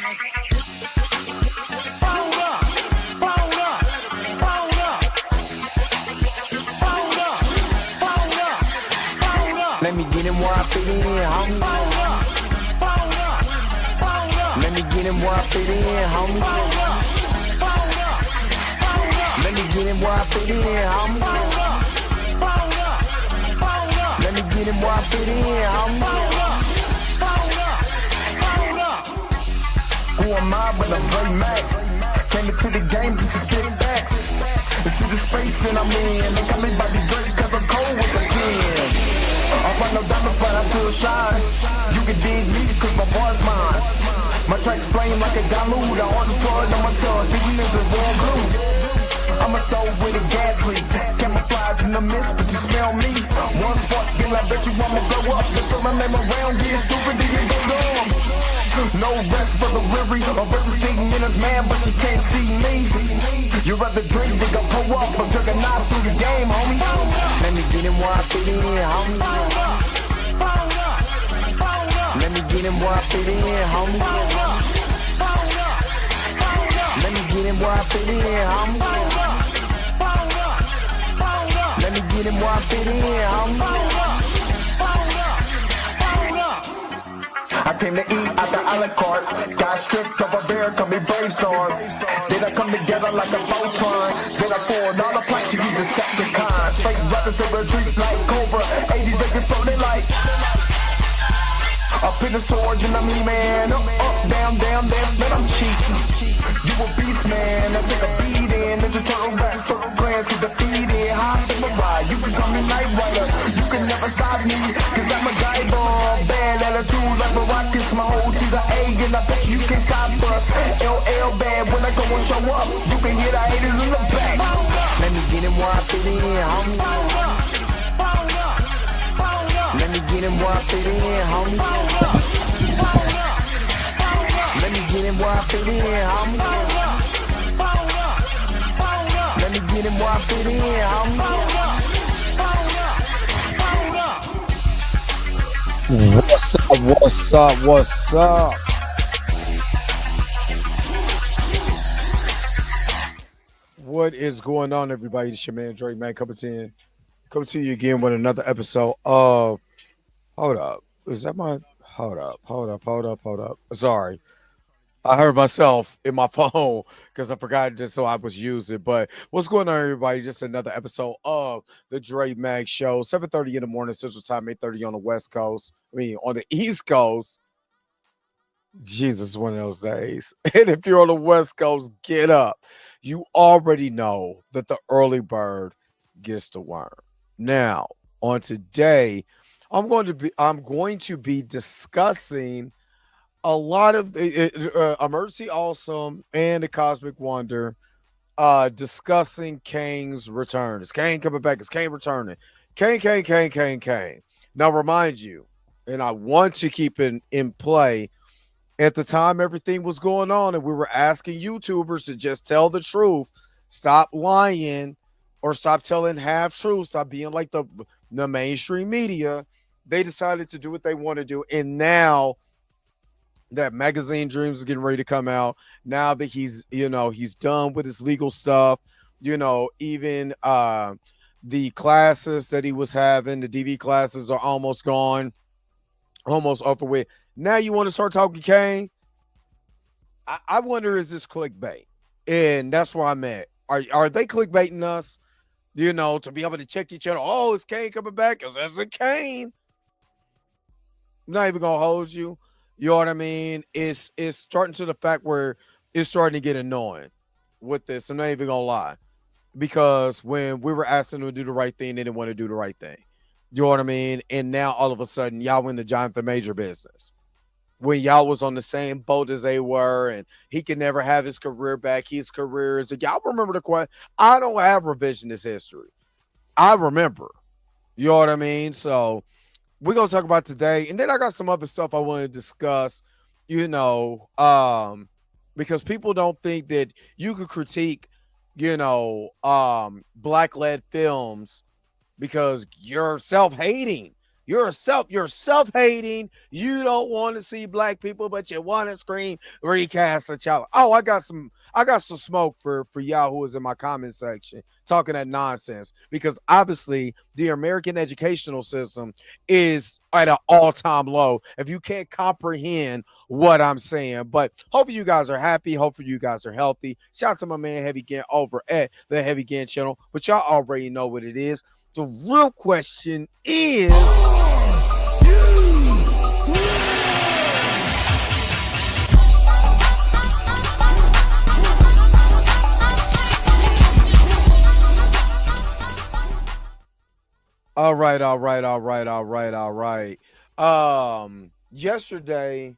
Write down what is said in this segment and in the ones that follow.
Let me get him where I fit in, homie. Let me get him where I fit in, homie. Let me get him where I fit in, homie. Let me get him where I fit in, homie. Who am I but I'm Dre Mac? Came into the game just to spit facts. Into the space that I'm in. They got me by the dirt cause I'm cold with the pen. I run no diamonds but I still shine. You can dig me cause my bar's mine. My tracks flame like a dilute. I on the sword on my tongue. These niggas warm blue. I'ma throw with a gas leak. Camouflage in the mist but you smell me. One spark then I bet you I'ma blow up. Just throw my name around. Get stupid then you go dumb. No rest for the weary. A versus thinking in his man but you can't see me. You rather drink than go pull up. I'm drinking knife through the game, homie. Let me get him where I fit in, homie. Let me get him where I fit in, homie. Let me get him where I fit in, homie. Let me get him where I fit in, homie. I came to eat at the a la carte. Got stripped of a bear, call me brainstorm. Then I come together like a Voltron. Then I poured all the plaques to use Decepticons. Straight rappers to the streets like Cobra. 80s they can float it like up in the storage and I'm man. Up, down, then I'm cheap. You a beast, man. I take a beat in. It's a turtle back, turtle plans get defeated. High in my ride. You can call me Night Rider. You can never stop me. Cause I'm a guy bomb. Bad attitude like a rocket. My whole to the A and I bet you can't stop us. LL bad when I go and show up. You can hear the haters in the back. Let me get him where I fit in, homie. Let me get him where I fit in, homie. Let me get him where I fit in, homie. Let me get him where I fit in, homie. What's up, what's up, what's up? What is going on, everybody? It's your man, Dre, man, coming to you again with another episode of, hold up. Is that my, hold up. Sorry. I heard myself in my phone because I forgot just so I was using. But what's going on, everybody? Just another episode of the Dre Mag Show. 7:30 in the morning, Central Time, 8:30 on the West Coast. On the East Coast. Jesus, one of those days. And if you're on the West Coast, get up. You already know that the early bird gets the worm. Now, on today, I'm going to be discussing a lot of the Emergency Awesome and the Cosmic Wonder discussing Kang's return. Is Kang coming back? Is Kang returning? Kang. Now, remind you, and I want to keep in play, at the time everything was going on and we were asking YouTubers to just tell the truth, stop lying or stop telling half truths, stop being like the mainstream media. They decided to do what they want to do. And now that Magazine Dreams is getting ready to come out, now that he's done with his legal stuff, even the classes that he was having, the DV classes are almost gone, almost over with. Now you want to start talking Kang? I wonder, is this clickbait? And that's where I'm at. Are they clickbaiting us? To be able to check each other. Oh, is Kang coming back? Is it Kang? I'm not even gonna hold you. You know what I mean? It's starting to the fact where it's starting to get annoying with this. I'm not even gonna lie. Because when we were asking them to do the right thing, they didn't want to do the right thing. You know what I mean? And now all of a sudden, y'all in the Jonathan Major business. When y'all was on the same boat as they were, and he can never have his career back. His career is, y'all remember the question? I don't have revisionist history. I remember. You know what I mean? So we're gonna talk about today, and then I got some other stuff I want to discuss. Because people don't think that you could critique, black-led films because you're self-hating. You're self-hating. You don't want to see black people, but you want to scream recast a child. Oh, I got some smoke for y'all who was in my comment section talking that nonsense, because obviously the American educational system is at an all-time low if you can't comprehend what I'm saying. But hopefully you guys are happy. Hopefully you guys are healthy. Shout out to my man Heavy Gan over at the Heavy Gan channel. But y'all already know what it is. The real question is, all right. Yesterday,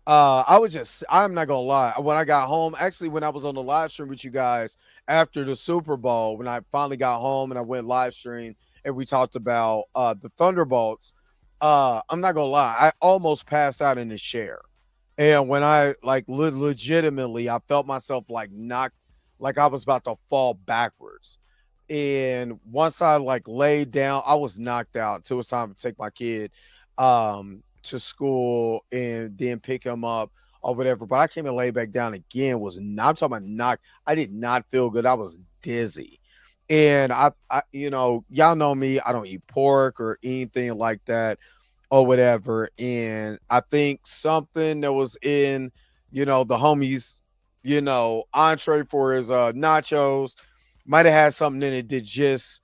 I'm not gonna lie. When I got home, actually, when I was on the live stream with you guys after the Super Bowl, when I finally got home and I went live stream and we talked about the Thunderbolts, I'm not gonna lie, I almost passed out in the chair. And when I like legitimately, I felt myself like knocked, like I was about to fall backwards. And once I like laid down, I was knocked out till it was time to take my kid to school and then pick him up or whatever. But I came and laid back down again. Was not, I'm talking about knocked. I did not feel good. I was dizzy. And y'all know me, I don't eat pork or anything like that or whatever. And I think something that was in, the homies, entree for his nachos might have had something in it that just,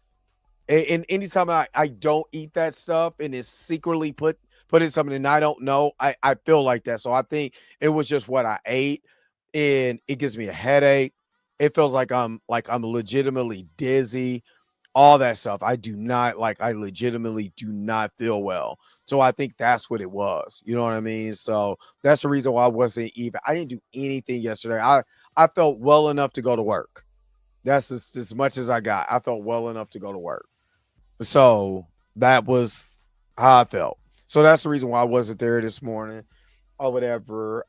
and anytime I don't eat that stuff and it's secretly put in something and I don't know, I feel like that. So I think it was just what I ate, and it gives me a headache. It feels like I'm legitimately dizzy, all that stuff. I legitimately do not feel well. So I think that's what it was. You know what I mean? So that's the reason why I wasn't even, I didn't do anything yesterday. I felt well enough to go to work. That's as much as I got. I felt well enough to go to work. So that was how I felt. So that's the reason why I wasn't there this morning or whatever.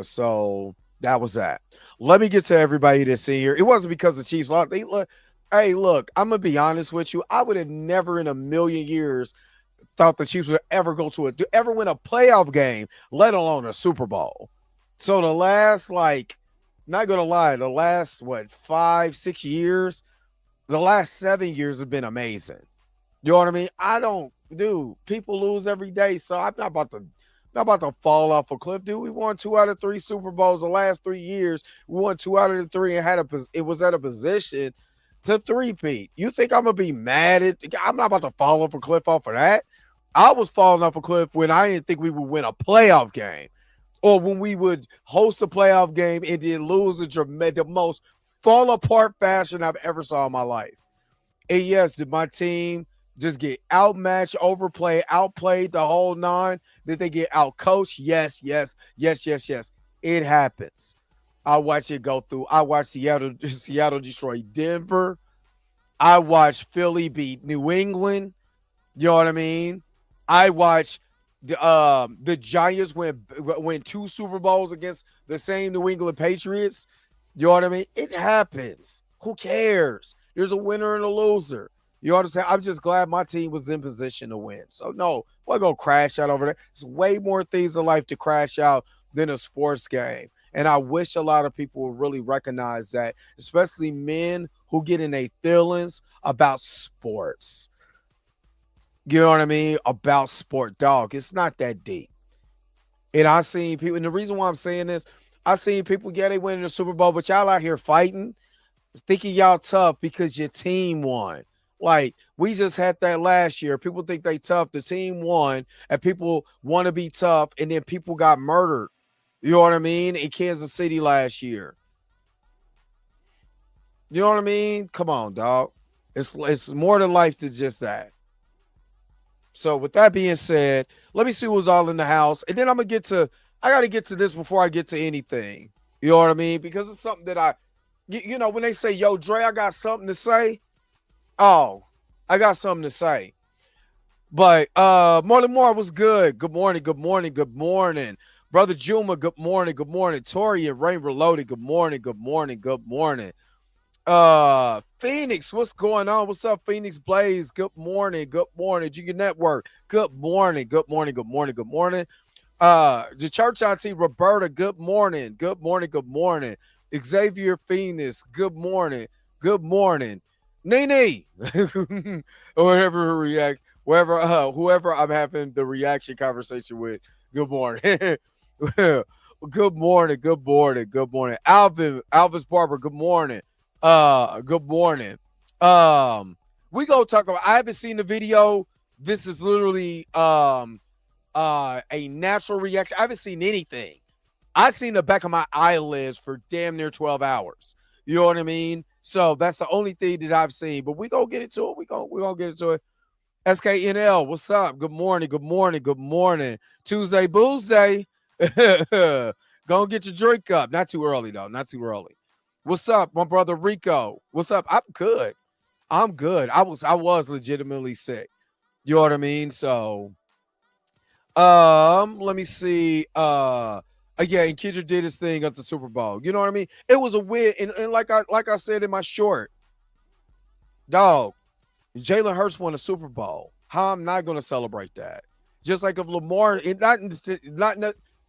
So that was that. Let me get to everybody that's in here. It wasn't because the Chiefs lost. Hey, look, I'm gonna be honest with you. I would have never in a million years thought the Chiefs would ever ever win a playoff game, let alone a Super Bowl. So the last, not gonna lie, the last 5-6 years, the last 7 years have been amazing. You know what I mean? People lose every day, so I'm not about to fall off a cliff, dude. We won 2 out of 3 Super Bowls the last 3 years. We won 2 out of the 3 and it was at a position to three-peat. You think I'm gonna be mad at? I'm not about to fall off a cliff off of that. I was falling off a cliff when I didn't think we would win a playoff game, or when we would host a playoff game and then lose the most fall apart fashion I've ever saw in my life. And yes, did my team just get outmatched, outplayed the whole nine? Did they get outcoached? Yes. It happens. I watched it go through. I watched Seattle destroy Denver. I watched Philly beat New England. You know what I mean? I watched the Giants win 2 Super Bowls against the same New England Patriots. You know what I mean? It happens. Who cares? There's a winner and a loser. You know what I'm saying? I'm just glad my team was in position to win. So, no, we're going to crash out over there. There's way more things in life to crash out than a sports game. And I wish a lot of people would really recognize that, especially men who get in their feelings about sports. You know what I mean? About sport, dog. It's not that deep. And I seen people, and the reason why I'm saying this, I seen people, they winning the Super Bowl, but y'all out here fighting, thinking y'all tough because your team won. Like, we just had that last year. People think they tough. The team won, and people want to be tough, and then people got murdered. You know what I mean? In Kansas City last year. You know what I mean? Come on, dog. It's more to life than just that. So with that being said, let me see who's all in the house. And then I got to get to this before I get to anything. You know what I mean? Because it's something that when they say, yo, Dre, I got something to say. Oh, I got something to say. But Marlon Moore was good. Good morning. Brother Juma, good morning. Tori and Rain Reloaded, good morning. Phoenix, what's going on? What's up, Phoenix Blaze? Good morning. Good morning. Junior Network. Good morning. Good morning. Good morning. Good morning. The church auntie Roberta, good morning. Good morning. Good morning. Xavier Phoenix, good morning. Good morning. Nene, or whatever react, whoever I'm having the reaction conversation with. Good morning. Good morning. Good morning. Good morning. Alvis Barber, good morning. Good morning. We gonna talk about. I haven't seen the video. This is literally a natural reaction. I haven't seen anything. I've seen the back of my eyelids for damn near 12 hours. You know what I mean? So that's the only thing that I've seen. But we gonna get into it. We gonna get into it. SKNL, what's up? Good morning. Good morning. Good morning. Tuesday Booze Day. Go get your drink up. Not too early though. Not too early. What's up, my brother Rico? What's up? I'm good. I'm good. I was legitimately sick. You know what I mean? So let me see. Yeah, and Kendrick did his thing at the Super Bowl. You know what I mean? It was a win, and like I said in my short, dog, Jalen Hurts won a Super Bowl. How I'm not gonna celebrate that? Just like if Lamar,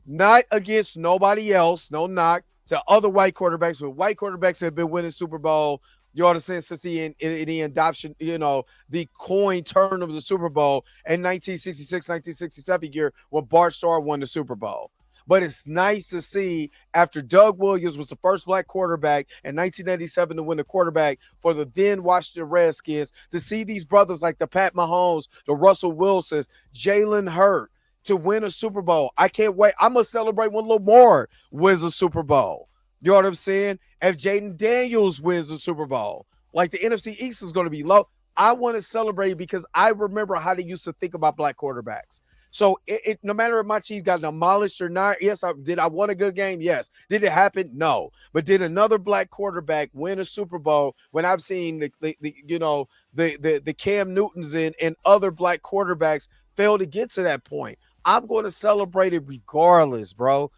not against nobody else, no knock to other white quarterbacks, but white quarterbacks have been winning Super Bowl. You ought to say since the adoption, the coin turn of the Super Bowl in 1966, 1967 year when Bart Starr won the Super Bowl. But it's nice to see after Doug Williams was the first black quarterback in 1987 to win the quarterback for the then Washington Redskins, to see these brothers like the Pat Mahomes, the Russell Wilsons, Jalen Hurts to win a Super Bowl. I can't wait. I'm going to celebrate when Lamar wins a Super Bowl. You know what I'm saying? If Jaden Daniels wins the Super Bowl, like the NFC East is going to be low, I want to celebrate because I remember how they used to think about black quarterbacks. So no matter if my team got demolished or not, yes, I won a good game? Yes. Did it happen? No. But did another black quarterback win a Super Bowl when I've seen the Cam Newtons and other black quarterbacks fail to get to that point? I'm going to celebrate it regardless, bro.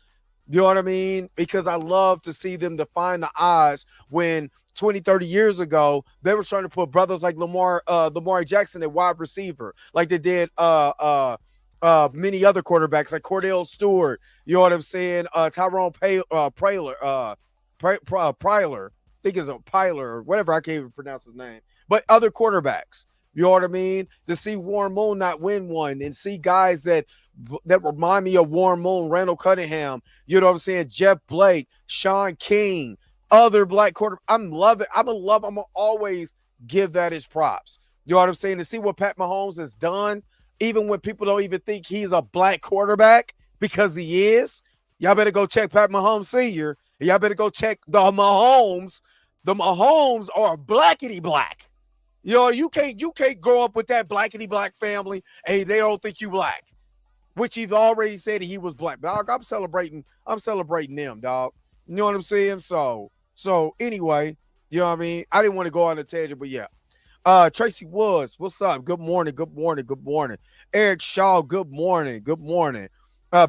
You know what I mean? Because I love to see them define the odds when 20, 30 years ago, they were trying to put brothers like Lamar Jackson at wide receiver, like they did many other quarterbacks like Cordell Stewart. You know what I'm saying? Tyrone Pryler, I think it's a Pyler or whatever. I can't even pronounce his name. But other quarterbacks. You know what I mean? To see Warren Moon not win one and see guys that remind me of Warren Moon, Randall Cunningham, you know what I'm saying? Jeff Blake, Sean King, other black quarter. I'm going to always give that his props. You know what I'm saying? To see what Pat Mahomes has done, even when people don't even think he's a black quarterback, because he is. Y'all better go check Pat Mahomes Sr. Y'all better go check the Mahomes. The Mahomes are blackity black. You know, you can't grow up with that blackity black family. Hey, they don't think you black, which he's already said he was black. Dog, I'm celebrating them, dog. You know what I'm saying? So anyway, you know what I mean? I didn't want to go on a tangent, but yeah. Tracy Woods, what's up? Good morning, good morning, good morning. Eric Shaw, good morning, good morning.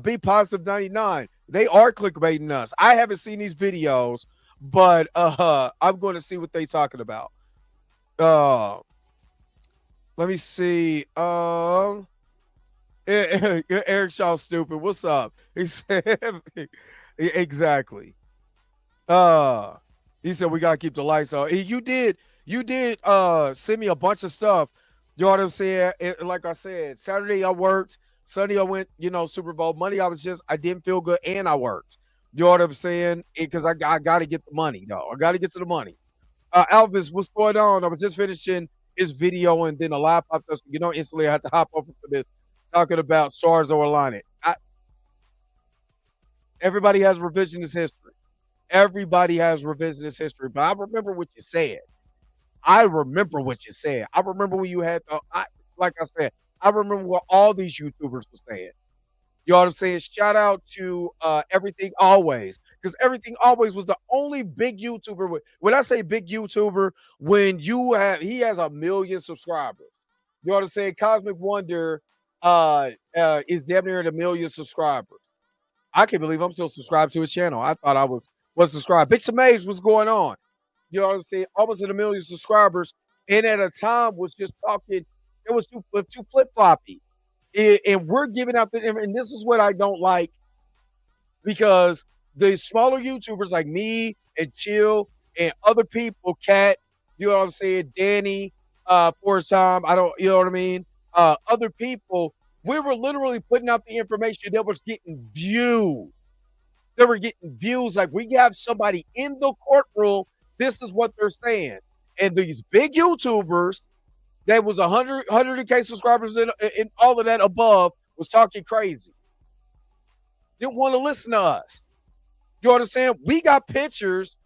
Be Positive 99. They are clickbaiting us. I haven't seen these videos, but I'm going to see what they're talking about. Let me see. Eric Shaw, stupid. What's up? He said exactly. He said we gotta keep the lights on. You did send me a bunch of stuff. You know what I'm saying? Like I said, Saturday I worked. Sunday I went, Super Bowl. Monday I didn't feel good and I worked. You know what I'm saying? Because I got to get the money, though. I got to get to the money. Alvis, what's going on? I was just finishing his video and then a live popped up. Instantly I had to hop over for this, talking about stars or aligning. Everybody has revisionist history. Everybody has revisionist history, but I remember what you said. I remember what you said. I remember when you had, like I said, I remember what all these YouTubers were saying. You know what I'm saying? Shout out to Everything Always, because Everything Always was the only big YouTuber. When I say big YouTuber, when he has 1 million subscribers. You know what I'm saying? Cosmic Wonder is damn near at 1 million subscribers. I can't believe I'm still subscribed to his channel. I thought I was subscribed. Big Maze, what's going on? You know what I'm saying? Almost at 1 million subscribers, and at a time was just talking. It was too flip floppy, and we're giving out the. And this is what I don't like because the smaller YouTubers like me and Chill and other people, Cat, you know what I'm saying, Danny, for a time, I don't, you know what I mean, other people, we were literally putting out the information that was getting views. They were getting views. Like we have somebody in the courtroom. This is what they're saying, and these big YouTubers that was 100K subscribers and all of that above was talking crazy. Didn't want to listen to us. You understand? We got pictures.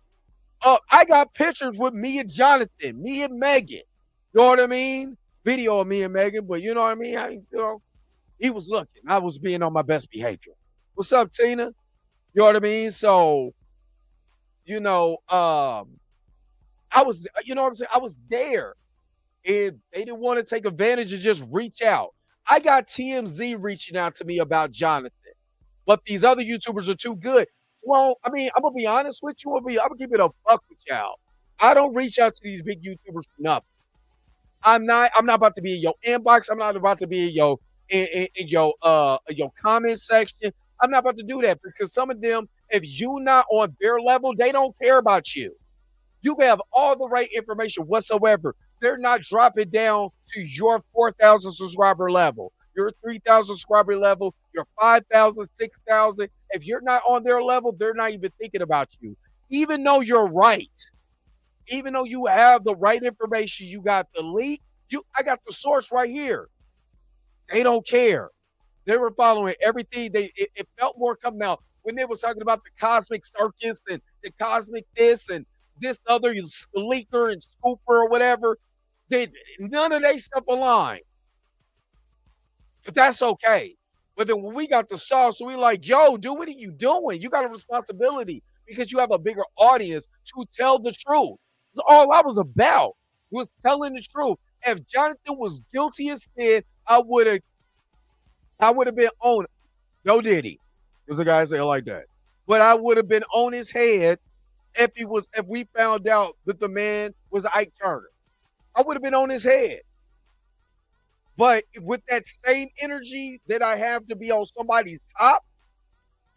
I got pictures with me and Jonathan, me and Megan. You know what I mean? Video of me and Megan, but you know what I mean? He was looking. I was being on my best behavior. What's up, Tina? You know what I mean? So, I was, you know what I'm saying? I was there. And they didn't want to take advantage and just reach out. I got TMZ reaching out to me about Jonathan, but these other YouTubers are too good. Well, I mean, I'm gonna be honest with you. I'm gonna keep it a fuck with y'all. I don't reach out to these big YouTubers for nothing. I'm not about to be in your inbox. I'm not about to be in your comment section. I'm not about to do that because some of them, if you not on their level, they don't care about you. You can have all the right information whatsoever. They're not dropping down to your 4,000 subscriber level, your 3,000 subscriber level, your 5,000, 6,000. If you're not on their level, they're not even thinking about you. Even though you're right, even though you have the right information, you got the leak, I got the source right here. They don't care. They were following everything. It felt more coming out when they was talking about the cosmic circus and the cosmic this and this other leaker and scooper or whatever. None of they stuff aligned. But that's okay. But then when we got the sauce, we like, yo, dude, what are you doing? You got a responsibility because you have a bigger audience to tell the truth. That's all I was about was telling the truth. If Jonathan was guilty as sin, I would have been on it. No diddy. Because the guy say it like that. But I would have been on his head if we found out that the man was Ike Turner. I would have been on his head. But with that same energy that I have to be on somebody's top,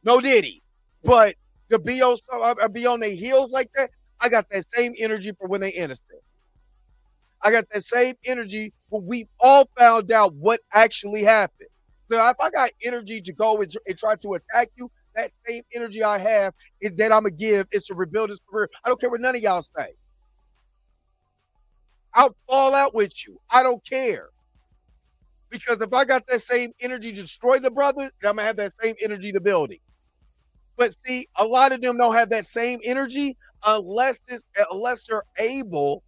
no diddy. But to be on their heels like that, I got that same energy for when they innocent. I got that same energy when we all found out what actually happened. So if I got energy to go and try to attack you, that same energy I have that I'm going to give is to rebuild his career. I don't care what none of y'all say. I'll fall out with you. I don't care. Because if I got that same energy to destroy the brother, I'm going to have that same energy to build him. But see, a lot of them don't have that same energy unless they're able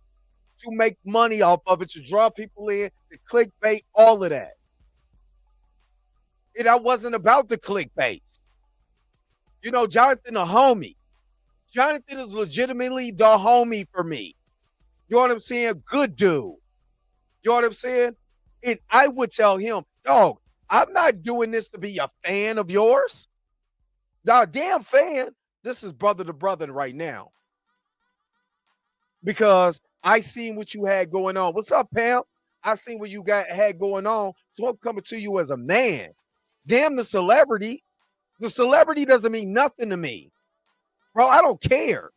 to make money off of it, to draw people in, to clickbait, all of that. And I wasn't about the clickbait. You know, Jonathan, a homie. Jonathan is legitimately the homie for me. You know what I'm saying? Good dude. You know what I'm saying? And I would tell him, dog, I'm not doing this to be a fan of yours. Now, damn fan, this is brother to brother right now. Because I seen what you had going on. What's up, Pam? I seen what you had going on. So I'm coming to you as a man. Damn the celebrity. The celebrity doesn't mean nothing to me. Bro, I don't care.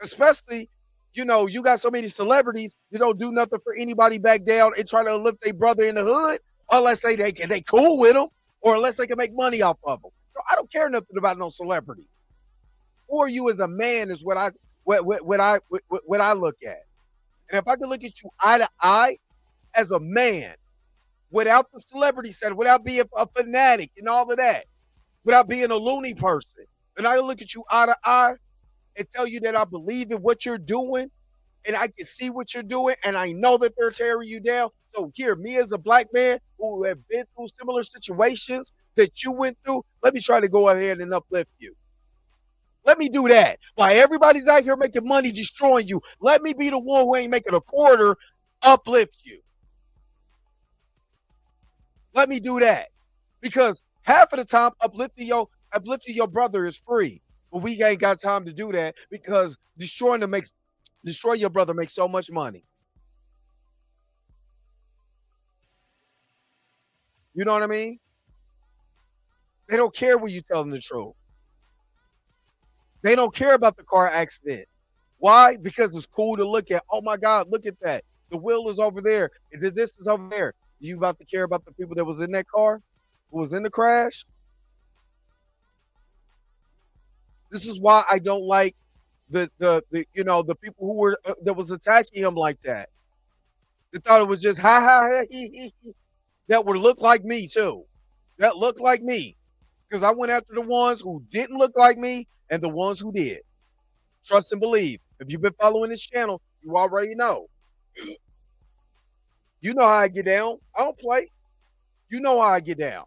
Especially, you know, you got so many celebrities, you don't do nothing for anybody back down and try to lift their brother in the hood, unless they cool with them, or unless they can make money off of them. So I don't care nothing about no celebrity. For you as a man is what I look at. And if I can look at you eye to eye as a man, without the celebrity side, without being a fanatic and all of that, without being a loony person, and I look at you eye to eye and tell you that I believe in what you're doing, and I can see what you're doing, and I know that they're tearing you down. So here, me as a black man who have been through similar situations that you went through, let me try to go ahead and uplift you. Let me do that. While everybody's out here making money, destroying you, let me be the one who ain't making a quarter, uplift you. Let me do that. Because half of the time, uplifting your brother is free. But we ain't got time to do that because destroy your brother makes so much money. You know what I mean? They don't care when you tell them the truth. They don't care about the car accident. Why? Because it's cool to look at. Oh my God, look at that. The wheel is over there. This is over there. You about to care about the people that was in that car, who was in the crash? This is why I don't like the people who were that was attacking him like that. They thought it was just ha ha he that would look like me too. That looked like me. Because I went after the ones who didn't look like me and the ones who did. Trust and believe. If you've been following this channel, you already know. You know how I get down. I don't play. You know how I get down.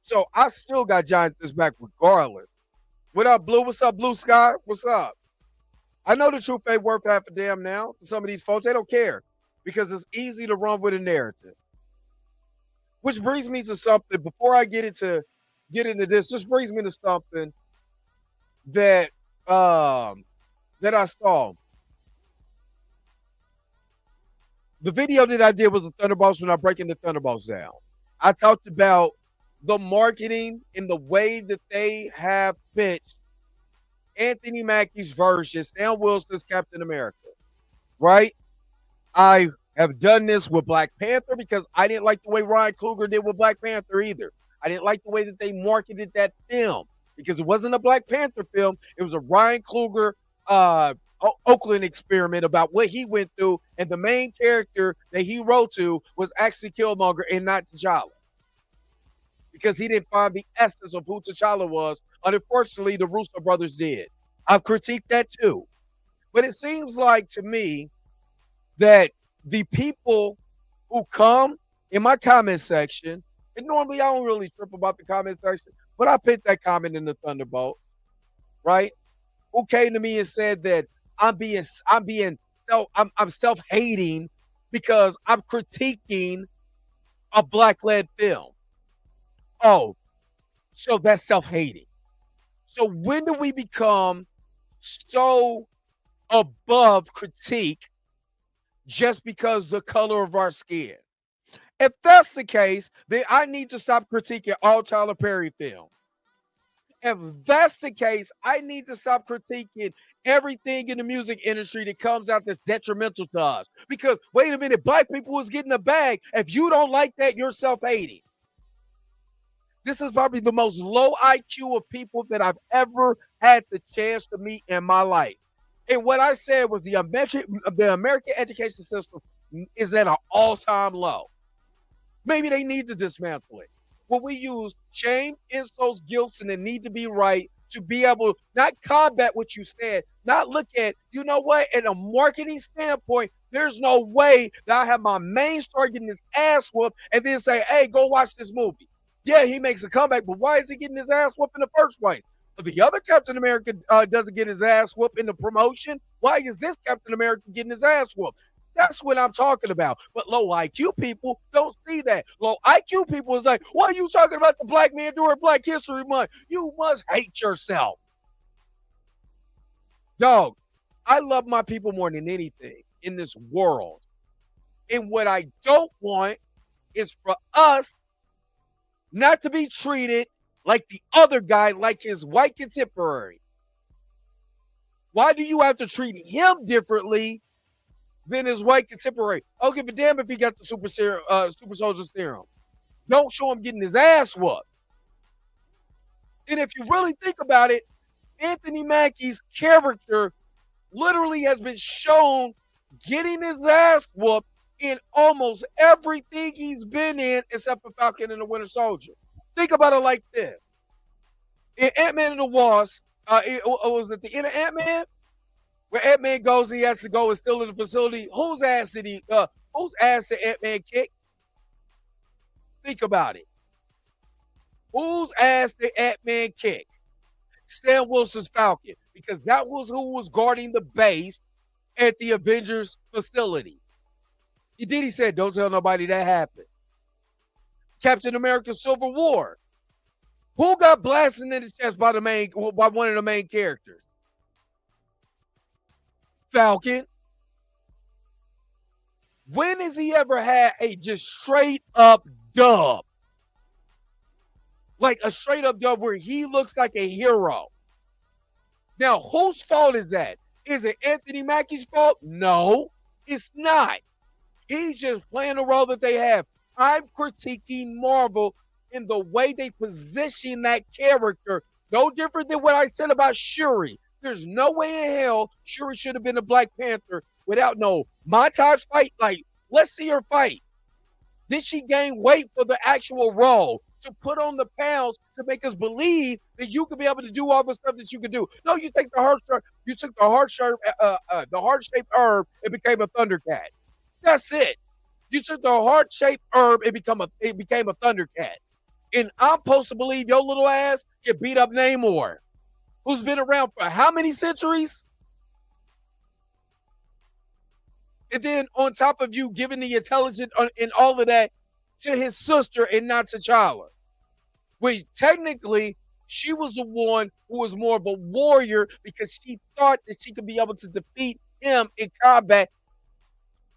So I still got Giants back regardless. What up, Blue? What's up, Blue Sky? What's up? I know the truth ain't worth half a damn now. To some of these folks, they don't care because it's easy to run with a narrative. Which brings me to something. Before I get into this brings me to something that that I saw. The video that I did was the Thunderbolts when I'm breaking the Thunderbolts down. I talked about the marketing and the way that they have pitched Anthony Mackie's version, Sam Wilson's Captain America, right? I have done this with Black Panther because I didn't like the way Ryan Coogler did with Black Panther either. I didn't like the way that they marketed that film because it wasn't a Black Panther film. It was a Ryan Coogler Oakland experiment about what he went through, and the main character that he wrote to was actually Killmonger and not T'Challa because he didn't find the essence of who T'Challa was. Unfortunately, the Russo brothers did. I've critiqued that too. But it seems like to me that the people who come in my comment section, and normally I don't really trip about the comment section, but I put that comment in the Thunderbolts, right? Who came to me and said that I'm self-hating because I'm critiquing a Black-led film. Oh, so that's self-hating. So when do we become so above critique just because the color of our skin? If that's the case, then I need to stop critiquing all Tyler Perry films. If that's the case, I need to stop critiquing everything in the music industry that comes out that's detrimental to us. Because, wait a minute, Black people was getting a bag. If you don't like that, you're self-hating. This is probably the most low IQ of people that I've ever had the chance to meet in my life. And what I said was the American education system is at an all-time low. Maybe they need to dismantle it. When we use shame, insults, guilt, and the need to be right to be able to not combat what you said, not look at, you know what, at a marketing standpoint, there's no way that I have my main star getting his ass whooped and then say, hey, go watch this movie. Yeah, he makes a comeback, but why is he getting his ass whooped in the first place? If the other Captain America doesn't get his ass whooped in the promotion, why is this Captain America getting his ass whooped? That's what I'm talking about. But low IQ people don't see that. Low IQ people is like, why are you talking about the Black man during Black History Month? You must hate yourself. Dog, I love my people more than anything in this world. And what I don't want is for us not to be treated like the other guy, like his white contemporary. Why do you have to treat him differently than his white contemporary? I'll give a damn if he got the super soldier serum. Don't show him getting his ass whooped. And if you really think about it, Anthony Mackie's character literally has been shown getting his ass whooped in almost everything he's been in except for Falcon and the Winter Soldier. Think about it like this. In Ant-Man and the Wasp, was it the end of Ant-Man? Where Ant-Man goes, he has to go and still in the facility. Whose ass did Ant-Man kick? Think about it. Whose ass did Ant-Man kick? Sam Wilson's Falcon, because that was who was guarding the base at the Avengers facility. He said, don't tell nobody that happened. Captain America Civil War. Who got blasted in the chest by one of the main characters? Falcon. When has he ever had a just straight up dub? Like a straight up dub where he looks like a hero. Now, whose fault is that? Is it Anthony Mackie's fault? No, it's not. He's just playing the role that they have. I'm critiquing Marvel in the way they position that character. No different than what I said about Shuri. There's no way in hell Shuri should have been a Black Panther without no montage fight. Like, let's see her fight. Did she gain weight for the actual role to put on the pounds to make us believe that you could be able to do all the stuff that you could do? No, you take the heart-shaped herb and became a Thundercat. That's it. You took the heart-shaped herb and it became a Thundercat. And I'm supposed to believe your little ass can beat up Namor, who's been around for how many centuries? And then on top of you giving the intelligence and all of that to his sister and not T'Challa. Which technically she was the one who was more of a warrior because she thought that she could be able to defeat him in combat.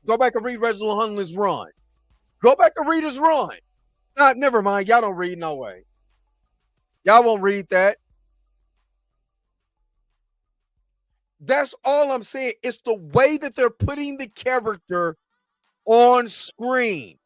Go back and read Reginald Hunley's run. Go back and read his run. Nah, never mind. Y'all don't read no way. Y'all won't read that. That's all I'm saying. It's the way that they're putting the character on screen.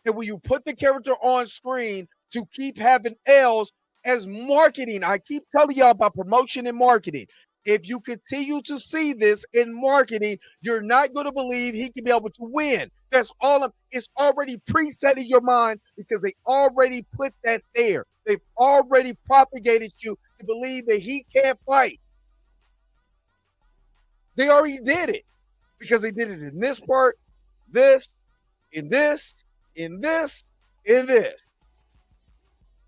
And when you put the character on screen to keep having L's as marketing, I keep telling y'all about promotion and marketing. If you continue to see this in marketing, you're not going to believe he can be able to win. That's all. It's already preset in your mind because they already put that there. They've already propagated you to believe that he can't fight. They already did it because they did it in this part, this, in this, in this, in this.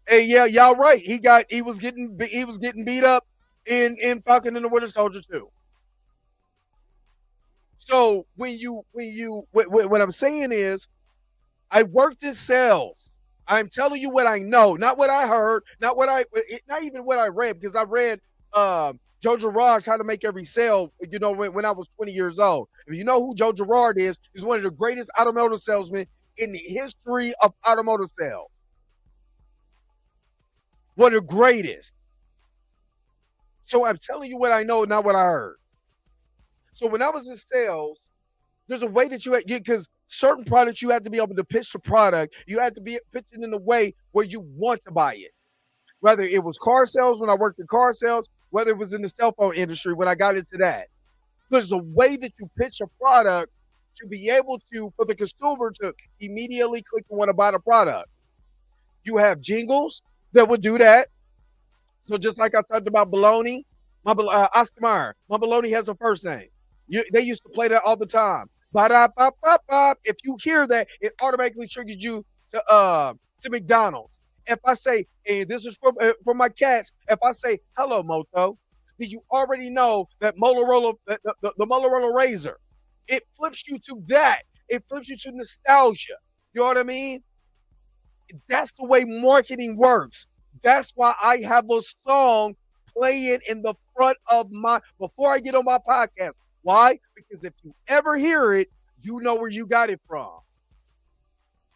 Hey, yeah, y'all right. He was getting beat up in Falcon and the Winter Soldier too. So what I'm saying is, I worked in sales. I'm telling you what I know, not what I heard, not even what I read, because I read Joe Girard's How to Make Every Sale, when I was 20 years old. If you know who Joe Girard is, he's one of the greatest automotive salesmen in the history of automotive sales. One of the greatest. So I'm telling you what I know, not what I heard. So when I was in sales, there's a way that because certain products you have to be able to pitch the product. You have to be pitching in a way where you want to buy it. Whether it was car sales when I worked in car sales, whether it was in the cell phone industry when I got into that. There's a way that you pitch a product to be able to, for the consumer to immediately click and want to buy the product. You have jingles that would do that. So just like I talked about baloney, Oscar Mayer, my baloney has a first name. They used to play that all the time. Ba-da-ba-ba-ba. If you hear that, it automatically triggers you to McDonald's. If I say, hey, this is for my cats, if I say, hello, Moto, then you already know that the Motorola Razor, it flips you to that. It flips you to nostalgia. You know what I mean? That's the way marketing works. That's why I have a song playing in the front of before I get on my podcast. Why? Because if you ever hear it, you know where you got it from.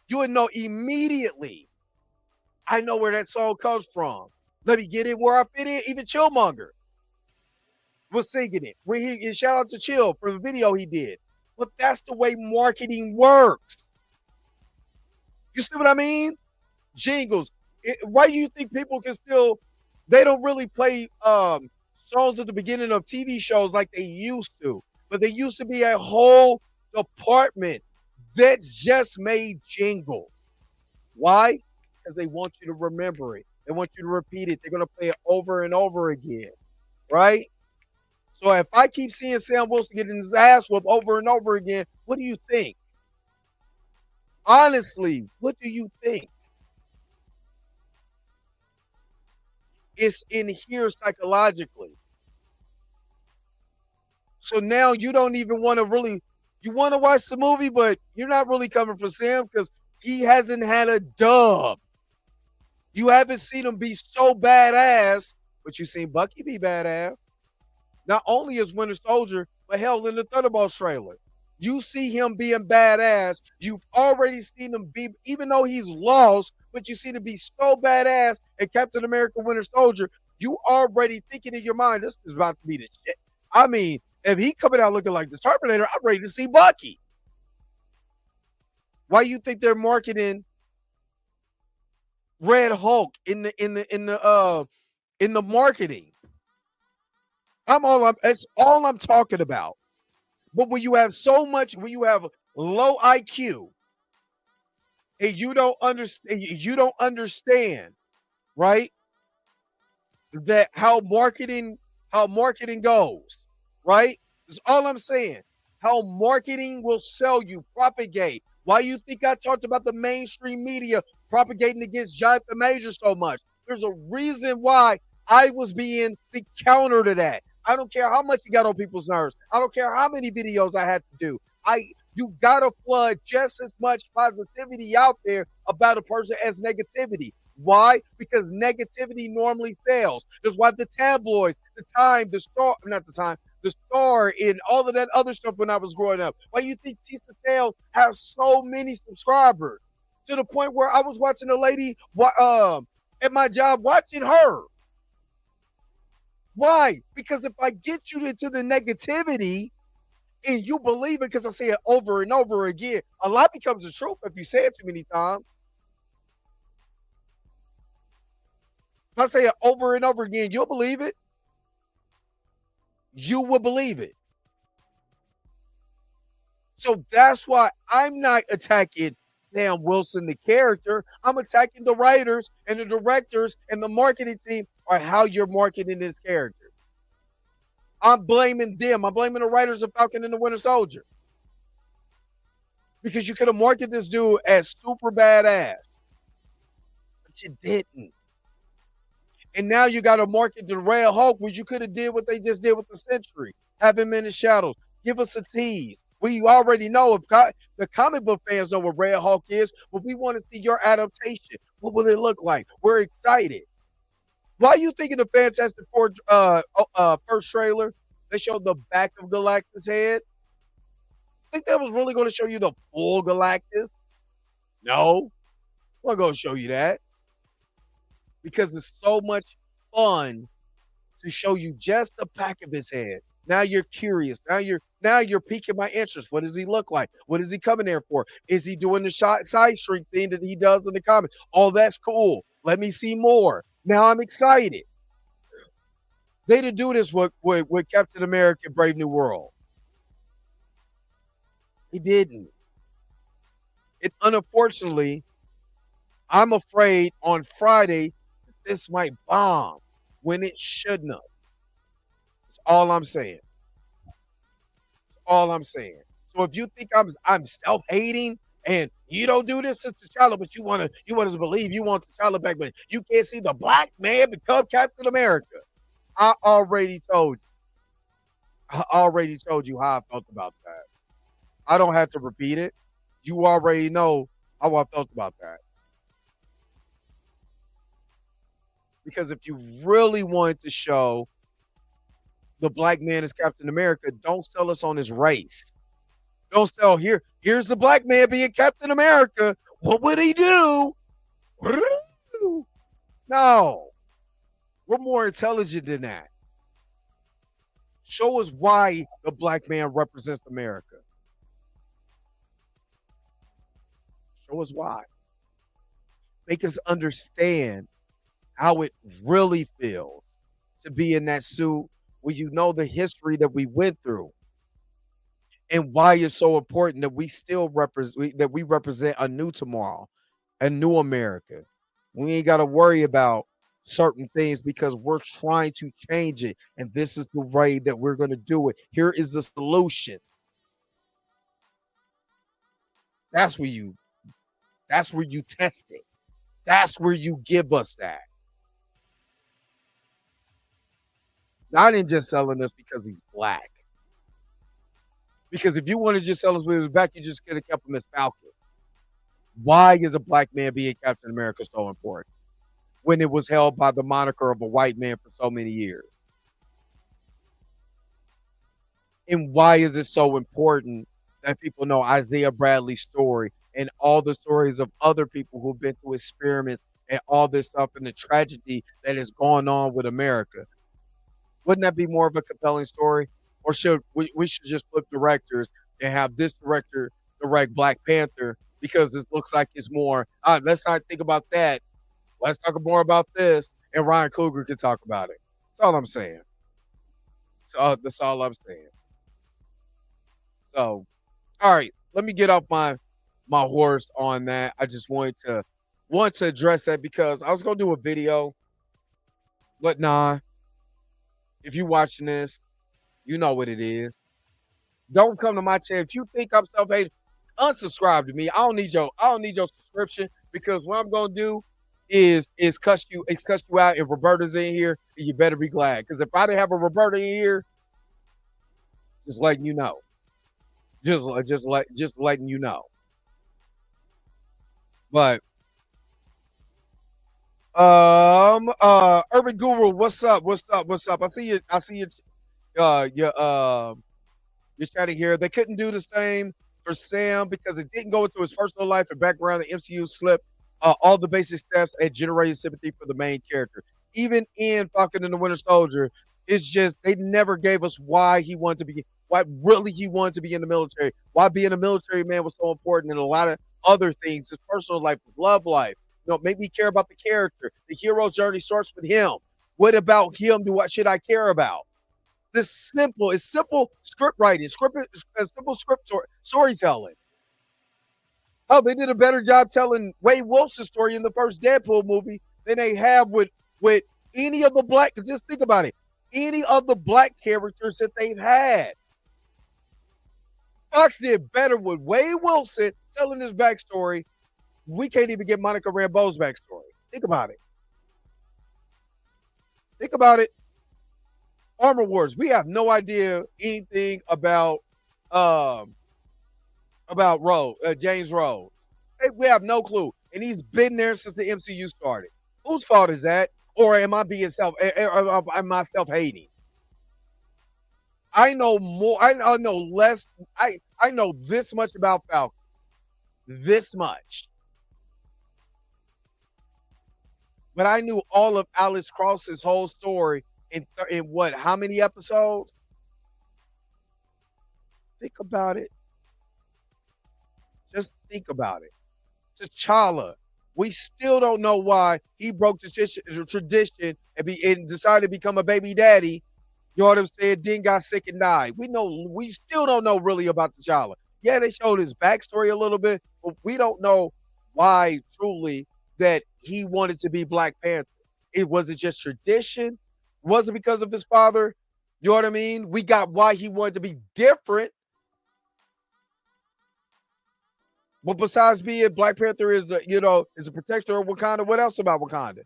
You would know immediately. I know where that song comes from. Let me get it where I fit in. Even Chillmonger was singing it. And shout out to Chill for the video he did. But that's the way marketing works. You see what I mean? Jingles. Why do you think people can they don't really play songs at the beginning of TV shows like they used to? But there used to be a whole department that just made jingles. Why? Because they want you to remember it. They want you to repeat it. They're going to play it over and over again. Right? So if I keep seeing Sam Wilson getting his ass whooped over and over again, what do you think? Honestly, what do you think? It's in here psychologically. So now you don't even want to you want to watch the movie, but you're not really coming for Sam because he hasn't had a dub. You haven't seen him be so badass, but you've seen Bucky be badass. Not only as Winter Soldier, but hell, in the Thunderbolts trailer, you see him being badass. You've already seen him be, even though he's lost, but you see him be so badass in Captain America Winter Soldier. You already thinking in your mind, this is about to be the shit. I mean, if he coming out looking like the Terminator, I'm ready to see Bucky. Why you think they're marketing Red Hulk in the marketing? That's all I'm talking about. But when you have so much, when you have low IQ and you don't understand, right? That how marketing goes, right? That's all I'm saying. How marketing will sell you, propagate. Why you think I talked about the mainstream media propagating against Jonathan Major so much? There's a reason why I was being the counter to that. I don't care how much you got on people's nerves. I don't care how many videos I had to do. You gotta flood just as much positivity out there about a person as negativity. Why? Because negativity normally sells. That's why the tabloids, the Time, the Star, not the Time, the Star, and all of that other stuff when I was growing up. Why you think Tisa Tales has so many subscribers? To the point where I was watching a lady at my job watching her. Why? Because if I get you into the negativity and you believe it, because I say it over and over again, a lot becomes the truth if you say it too many times. If I say it over and over again, you'll believe it. You will believe it. So that's why I'm not attacking Sam Wilson, the character. I'm attacking the writers and the directors and the marketing team or how you're marketing this character. I'm blaming them. I'm blaming the writers of Falcon and the Winter Soldier. Because you could have marketed this dude as super badass. But you didn't. And now you got to market the Red Hulk, which you could have did what they just did with the Sentry. Have him in the shadows. Give us a tease. We already know if the comic book fans know what Red Hulk is, but we want to see your adaptation. What will it look like? We're excited. Why are you thinking the Fantastic Four first trailer, they showed the back of Galactus' head? Think that was really going to show you the full Galactus? No. I'm not going to show you that. Because it's so much fun to show you just the back of his head. Now you're curious. Now you're piquing my interest. What does he look like? What is he coming there for? Is he doing the side streak thing that he does in the comics? Oh, that's cool. Let me see more. Now I'm excited. They didn't do this with Captain America: Brave New World. He didn't. It unfortunately, I'm afraid on Friday this might bomb when it shouldn't have. That's all I'm saying. That's all I'm saying. So if you think I'm self-hating and you don't do this to T'Challa, but you want us to believe you want T'Challa back, but you can't see the black man become Captain America. I already told you. I already told you how I felt about that. I don't have to repeat it. You already know how I felt about that. Because if you really wanted to show the black man as Captain America, don't sell us on his race. Don't sell here's the black man being Captain America. What would he do? No. We're more intelligent than that. Show us why the black man represents America. Show us why. Make us understand how it really feels to be in that suit where you know the history that we went through and why it's so important that we still represent a new tomorrow, a new America. We ain't got to worry about certain things because we're trying to change it, and this is the way that we're going to do it. Here is the solution. That's where you test it. That's where you give us that. Not in just selling us because he's black. Because if you want to just sell us with his back, you just could have kept him as Falcon. Why is a black man being Captain America so important? when it was held by the moniker of a white man for so many years? And why is it so important that people know Isaiah Bradley's story and all the stories of other people who've been through experiments and all this stuff and the tragedy that has gone on with America? Wouldn't that be more of a compelling story? Or should we should just flip directors and have this director direct Black Panther because this looks like it's more, let's not think about that. Let's talk more about this, and Ryan Coogler can talk about it. That's all I'm saying. So that's all I'm saying. So, all right, let me get off my horse on that. I just want to address that because I was gonna do a video, but nah. If you watching this, you know what it is. Don't come to my channel. If you think I'm self-hating, unsubscribe to me. I don't need your subscription because what I'm gonna do is cuss you out if Roberta's in here, and you better be glad. Because if I didn't have a Roberta in here, just letting you know. Just letting you know. But Urban Guru, what's up? What's up? I see you you're chatting here. They couldn't do the same for Sam because it didn't go into his personal life and background. The MCU slipped all the basic steps at generating sympathy for the main character. Even in Falcon and the Winter Soldier, it's just they never gave us why really he wanted to be in the military, why being a military man was so important, and a lot of other things. His personal life, his love life. Make me care about the character. The hero's journey starts with him. What about him? What should I care about? It's simple script writing, simple script storytelling. Oh, they did a better job telling Wade Wilson's story in the first Deadpool movie than they have with any of the black. Just think about it. Any of the black characters that they've had. Fox did better with Wade Wilson telling his backstory. We can't even get Monica Rambeau's backstory. Think about it. Think about it. Armor Wars. We have no idea anything about James Rhodes. We have no clue, and he's been there since the MCU started. Whose fault is that? Or am I being am I self-hating? I know more. I know less. I know this much about Falcon. This much. But I knew all of Alex Cross's whole story in what? How many episodes? Think about it. Just think about it. T'Challa. We still don't know why he broke the tradition and decided to become a baby daddy. You know what I'm saying? Then got sick and died. We still don't know really about T'Challa. Yeah, they showed his backstory a little bit, but we don't know why truly that he wanted to be Black Panther. It wasn't just tradition. Was it because of his father? You know what I mean? We got why he wanted to be different. But besides being Black Panther is a protector of Wakanda, what else about Wakanda?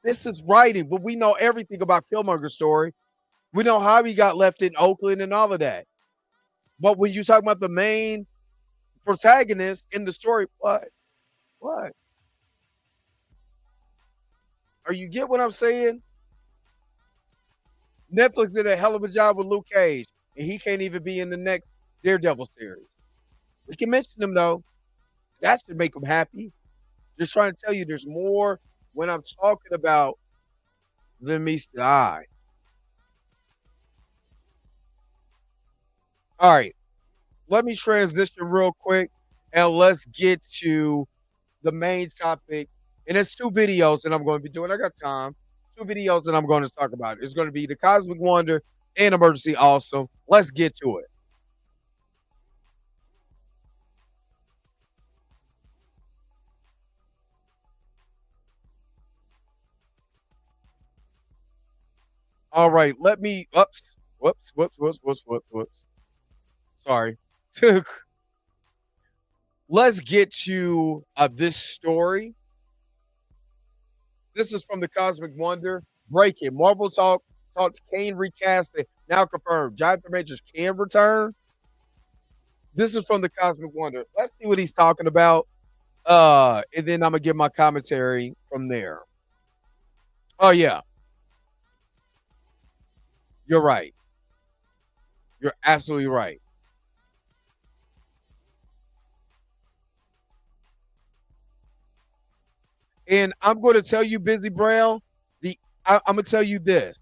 This is writing, but we know everything about Killmonger's story. We know how he got left in Oakland and all of that. But when you talk about the main protagonist in the story, what? Are you get what I'm saying? Netflix did a hell of a job with Luke Cage, and he can't even be in the next Daredevil series. We can mention him though. That should make him happy. Just trying to tell you there's more when I'm talking about than meets the eye. All right. Let me transition real quick and let's get to the main topic. And it's 2 videos that I'm going to be doing. I got time. 2 videos that I'm going to talk about. It's going to be the Cosmic Wonder and Emergency Awesome. Let's get to it. All right, let me. Whoops. Sorry. Let's get to this story. This is from the Cosmic Wonder. Breaking. Marvel talks Kane recasting. Now confirmed. Jonathan Majors can return. This is from the Cosmic Wonder. Let's see what he's talking about. And then I'm gonna give my commentary from there. Oh yeah, you're right. You're absolutely right. And I'm going to tell you, Busy Brown, I'm going to tell you this.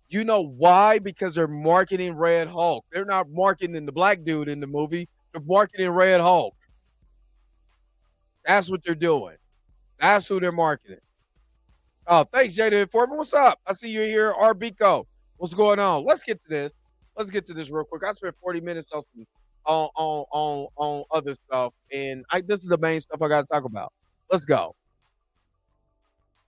You know why? Because they're marketing Red Hulk. They're not marketing the black dude in the movie. They're marketing Red Hulk. That's what they're doing. That's who they're marketing. Oh, thanks, Jada Foreman. What's up? I see you here, Arbico. What's going on? Let's get to this. Let's get to this real quick. I spent 40 minutes on some on other stuff, and this is the main stuff I got to talk about. Let's go.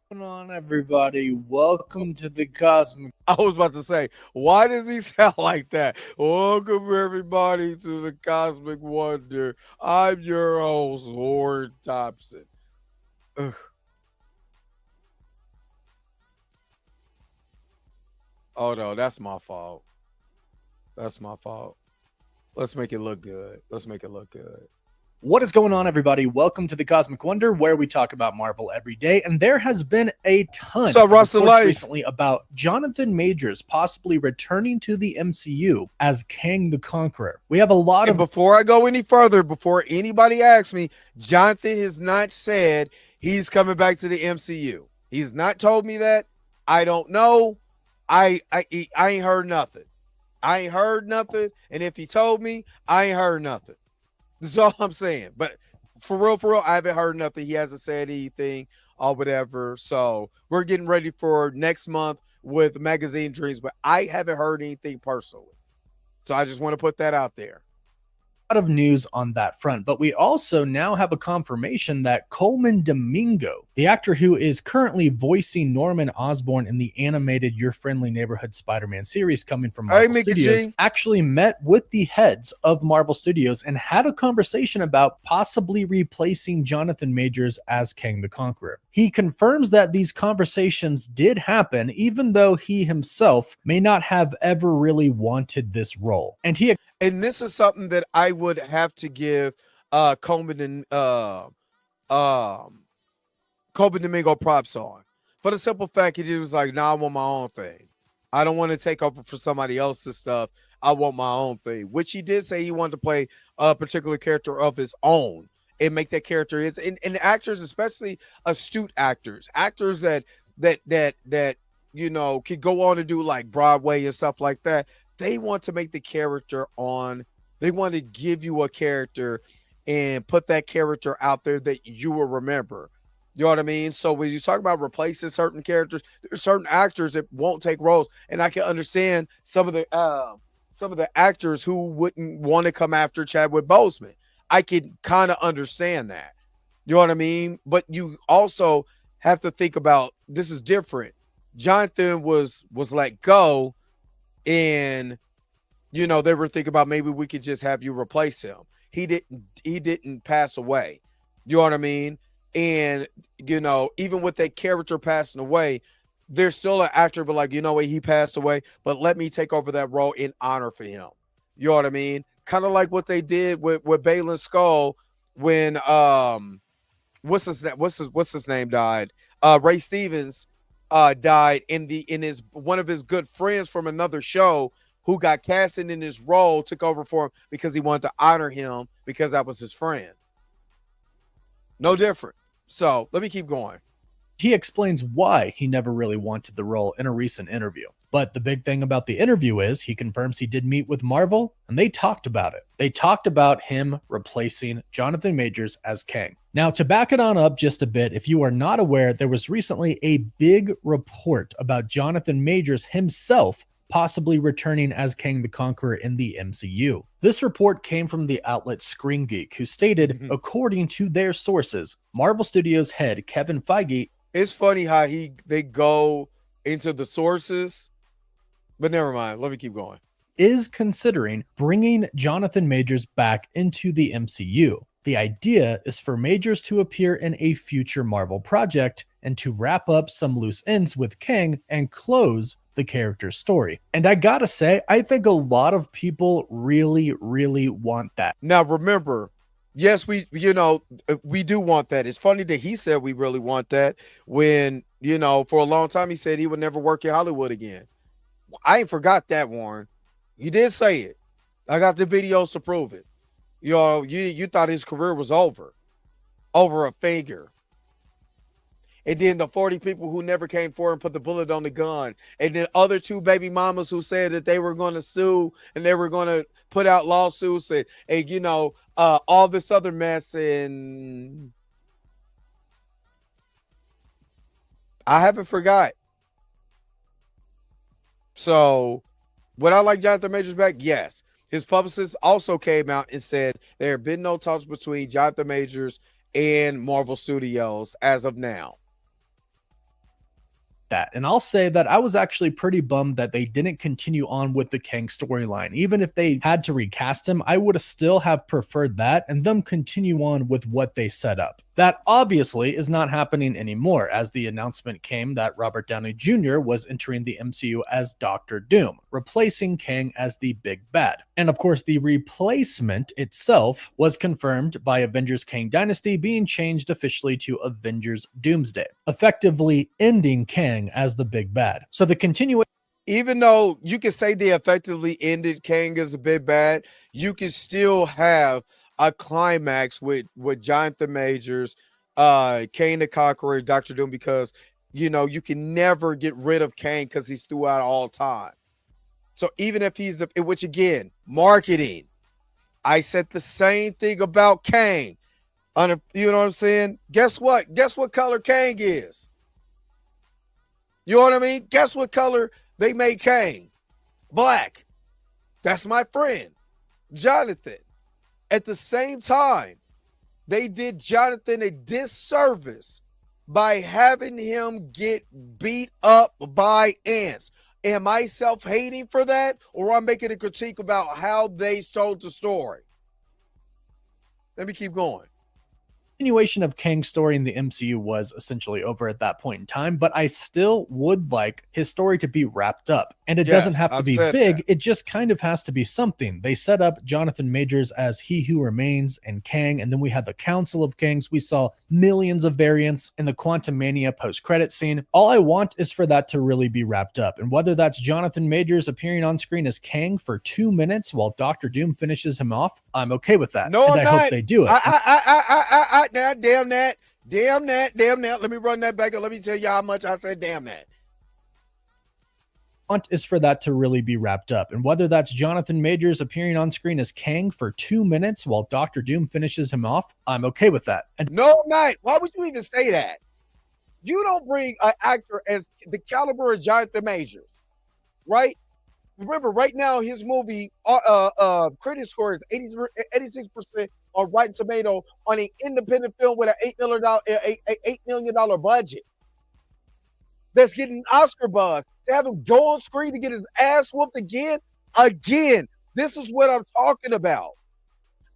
What's going on, everybody? Welcome to the Cosmic. I was about to say, why does he sound like that? Welcome everybody to the Cosmic Wonder. I'm your host, Lord Thompson. Ugh. Oh no, that's my fault. That's my fault. Let's make it look good. Let's make it look good. What is going on, everybody? Welcome to the Cosmic Wonder, where we talk about Marvel every day. And there has been a ton of reports recently about Jonathan Majors possibly returning to the MCU as Kang the Conqueror. We have a lot of... Before I go any further, before anybody asks me, Jonathan has not said he's coming back to the MCU. He's not told me that. I don't know. I ain't heard nothing. I ain't heard nothing. And if he told me, I ain't heard nothing. That's all I'm saying. But for real, I haven't heard nothing. He hasn't said anything or whatever. So we're getting ready for next month with Magazine Dreams, but I haven't heard anything personally. So I just want to put that out there. Lot of news on that front, but we also now have a confirmation that Coleman Domingo, the actor who is currently voicing Norman Osborn in the animated Your Friendly Neighborhood Spider-Man series coming from Marvel Studios, actually met with the heads of Marvel Studios and had a conversation about possibly replacing Jonathan Majors as Kang the Conqueror. He confirms that these conversations did happen, even though he himself may not have ever really wanted this role. And this is something that I would have to give Coleman and Coleman Domingo props on. For the simple fact he was like, nah, I want my own thing. I don't want to take over for somebody else's stuff. I want my own thing. Which he did say he wanted to play a particular character of his own and make that character his. And actors, especially astute actors that you know can go on to do like Broadway and stuff like that. They want to make the character they want to give you a character and put that character out there that you will remember. You know what I mean? So when you talk about replacing certain characters, there's certain actors that won't take roles. And I can understand some of the actors who wouldn't want to come after Chadwick Boseman. I can kind of understand that. You know what I mean? But you also have to think about this is different. Jonathan was let go. And, you know, they were thinking about maybe we could just have you replace him. He didn't pass away. You know what I mean? And, you know, even with that character passing away, there's still an actor, but like, you know what, he passed away, but let me take over that role in honor for him. You know what I mean? Kind of like what they did with Balin Skull when what's his name died? Ray Stevens died in his one of his good friends from another show who got casted in his role took over for him because he wanted to honor him because that was his friend. No different. So let me keep going. He explains why he never really wanted the role in a recent interview. But the big thing about the interview is he confirms he did meet with Marvel and they talked about it. They talked about him replacing Jonathan Majors as Kang. Now, to back it on up just a bit, if you are not aware, there was recently a big report about Jonathan Majors himself possibly returning as Kang the Conqueror in the MCU. This report came from the outlet Screen Geek, who stated, according to their sources, Marvel Studios head Kevin Feige. It's funny how they go into the sources, but never mind. Let me keep going. Is considering bringing Jonathan Majors back into the MCU. The idea is for Majors to appear in a future Marvel project and to wrap up some loose ends with Kang and close the character's story. And I gotta say, I think a lot of people really, really want that. Now, remember, yes, we we do want that. It's funny that he said we really want that when for a long time he said he would never work in Hollywood again. I ain't forgot that, Warren. You did say it. I got the videos to prove it. You thought his career was over a figure. And then the 40 people who never came forward and put the bullet on the gun. And then other 2 baby mamas who said that they were going to sue and they were going to put out lawsuits and all this other mess. And I haven't forgot. So would I like Jonathan Majors back? Yes. His publicist also came out and said there have been no talks between Jonathan Majors and Marvel Studios as of now. That. And I'll say that I was actually pretty bummed that they didn't continue on with the Kang storyline. Even if they had to recast him, I would have still have preferred that and them continue on with what they set up. That obviously is not happening anymore, as the announcement came that Robert Downey Jr. was entering the MCU as Doctor Doom, replacing Kang as the big bad. And of course, the replacement itself was confirmed by Avengers Kang Dynasty being changed officially to Avengers Doomsday, effectively ending Kang as the big bad. So the continuation, even though you can say they effectively ended Kang as a big bad, you can still have a climax with Jonathan Majors, Kang the Conqueror, Dr. Doom, because you can never get rid of Kang because he's throughout all time. So even if he's which again, marketing. I said the same thing about Kang. You know what I'm saying? Guess what? Guess what color Kang is? You know what I mean? Guess what color they made Kang? Black. That's my friend, Jonathan. At the same time, they did Jonathan a disservice by having him get beat up by ants. Am I self-hating for that? Or I'm making a critique about how they told the story? Let me keep going. continuation of Kang's story in the MCU was essentially over at that point in time, but I still would like his story to be wrapped up. And it doesn't have to be big, it just kind of has to be something. They set up Jonathan Majors as He Who Remains and Kang, and then we had the Council of Kangs. We saw millions of variants in the Quantum Mania post-credit scene. All I want is for that to really be wrapped up, and whether that's Jonathan Majors appearing on screen as Kang for 2 minutes while Dr. Doom finishes him off, I'm okay with that. No, and I hope they do it. Now, damn that. Let me run that back and let me tell you how much I said damn that. Want is for that to really be wrapped up, and whether that's Jonathan Majors appearing on screen as Kang for 2 minutes while Dr. Doom finishes him off, I'm okay with that. And no, night. Why would you even say that? You don't bring an actor as the caliber of Jonathan Majors, right? Remember, right now his movie critic score is 86% on Rotten Tomato on an independent film with an $8 million budget. That's getting Oscar buzz. To have him go on screen to get his ass whooped again. This is what I'm talking about.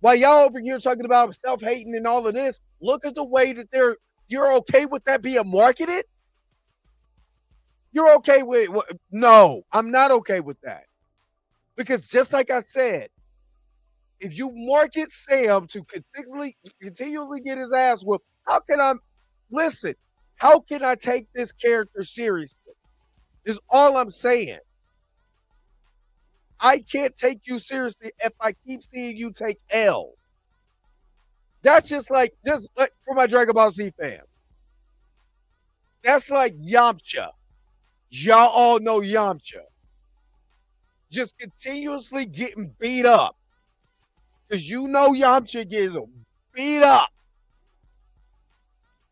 While y'all over here talking about self-hating and all of this, look at the way that you're okay with that being marketed? You're okay with no, I'm not okay with that. Because just like I said, if you market Sam to continually get his ass whooped, how can I take this character seriously? Is all I'm saying. I can't take you seriously if I keep seeing you take L's. That's just like for my Dragon Ball Z fans. That's like Yamcha. Y'all all know Yamcha. Just continuously getting beat up. Because you know Yamcha gets beat up.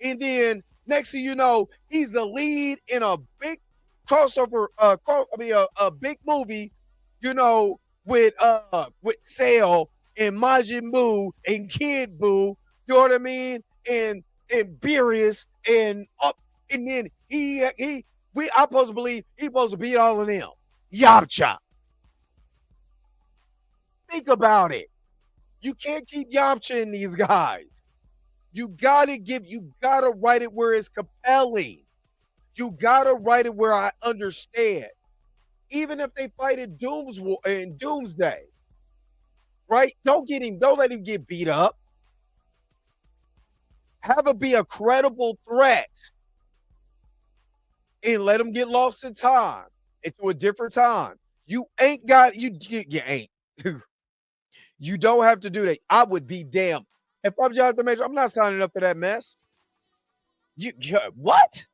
And then next thing you know, he's the lead in a big crossover, a big movie, with Cell and Majin Buu and Kid Buu, you know what I mean? And Beerus and then I'm supposed to believe he's supposed to beat all of them. Yamcha. Think about it. You can't keep Yamcha in these guys. You gotta write it where it's compelling. You gotta write it where I understand. Even if they fight in Doomsday, right? Don't let him get beat up. Have it be a credible threat and let them get lost in time into a different time. You ain't got you ain't. You don't have to do that. I would be damned. If I'm Jonathan Major, I'm not signing up for that mess. What?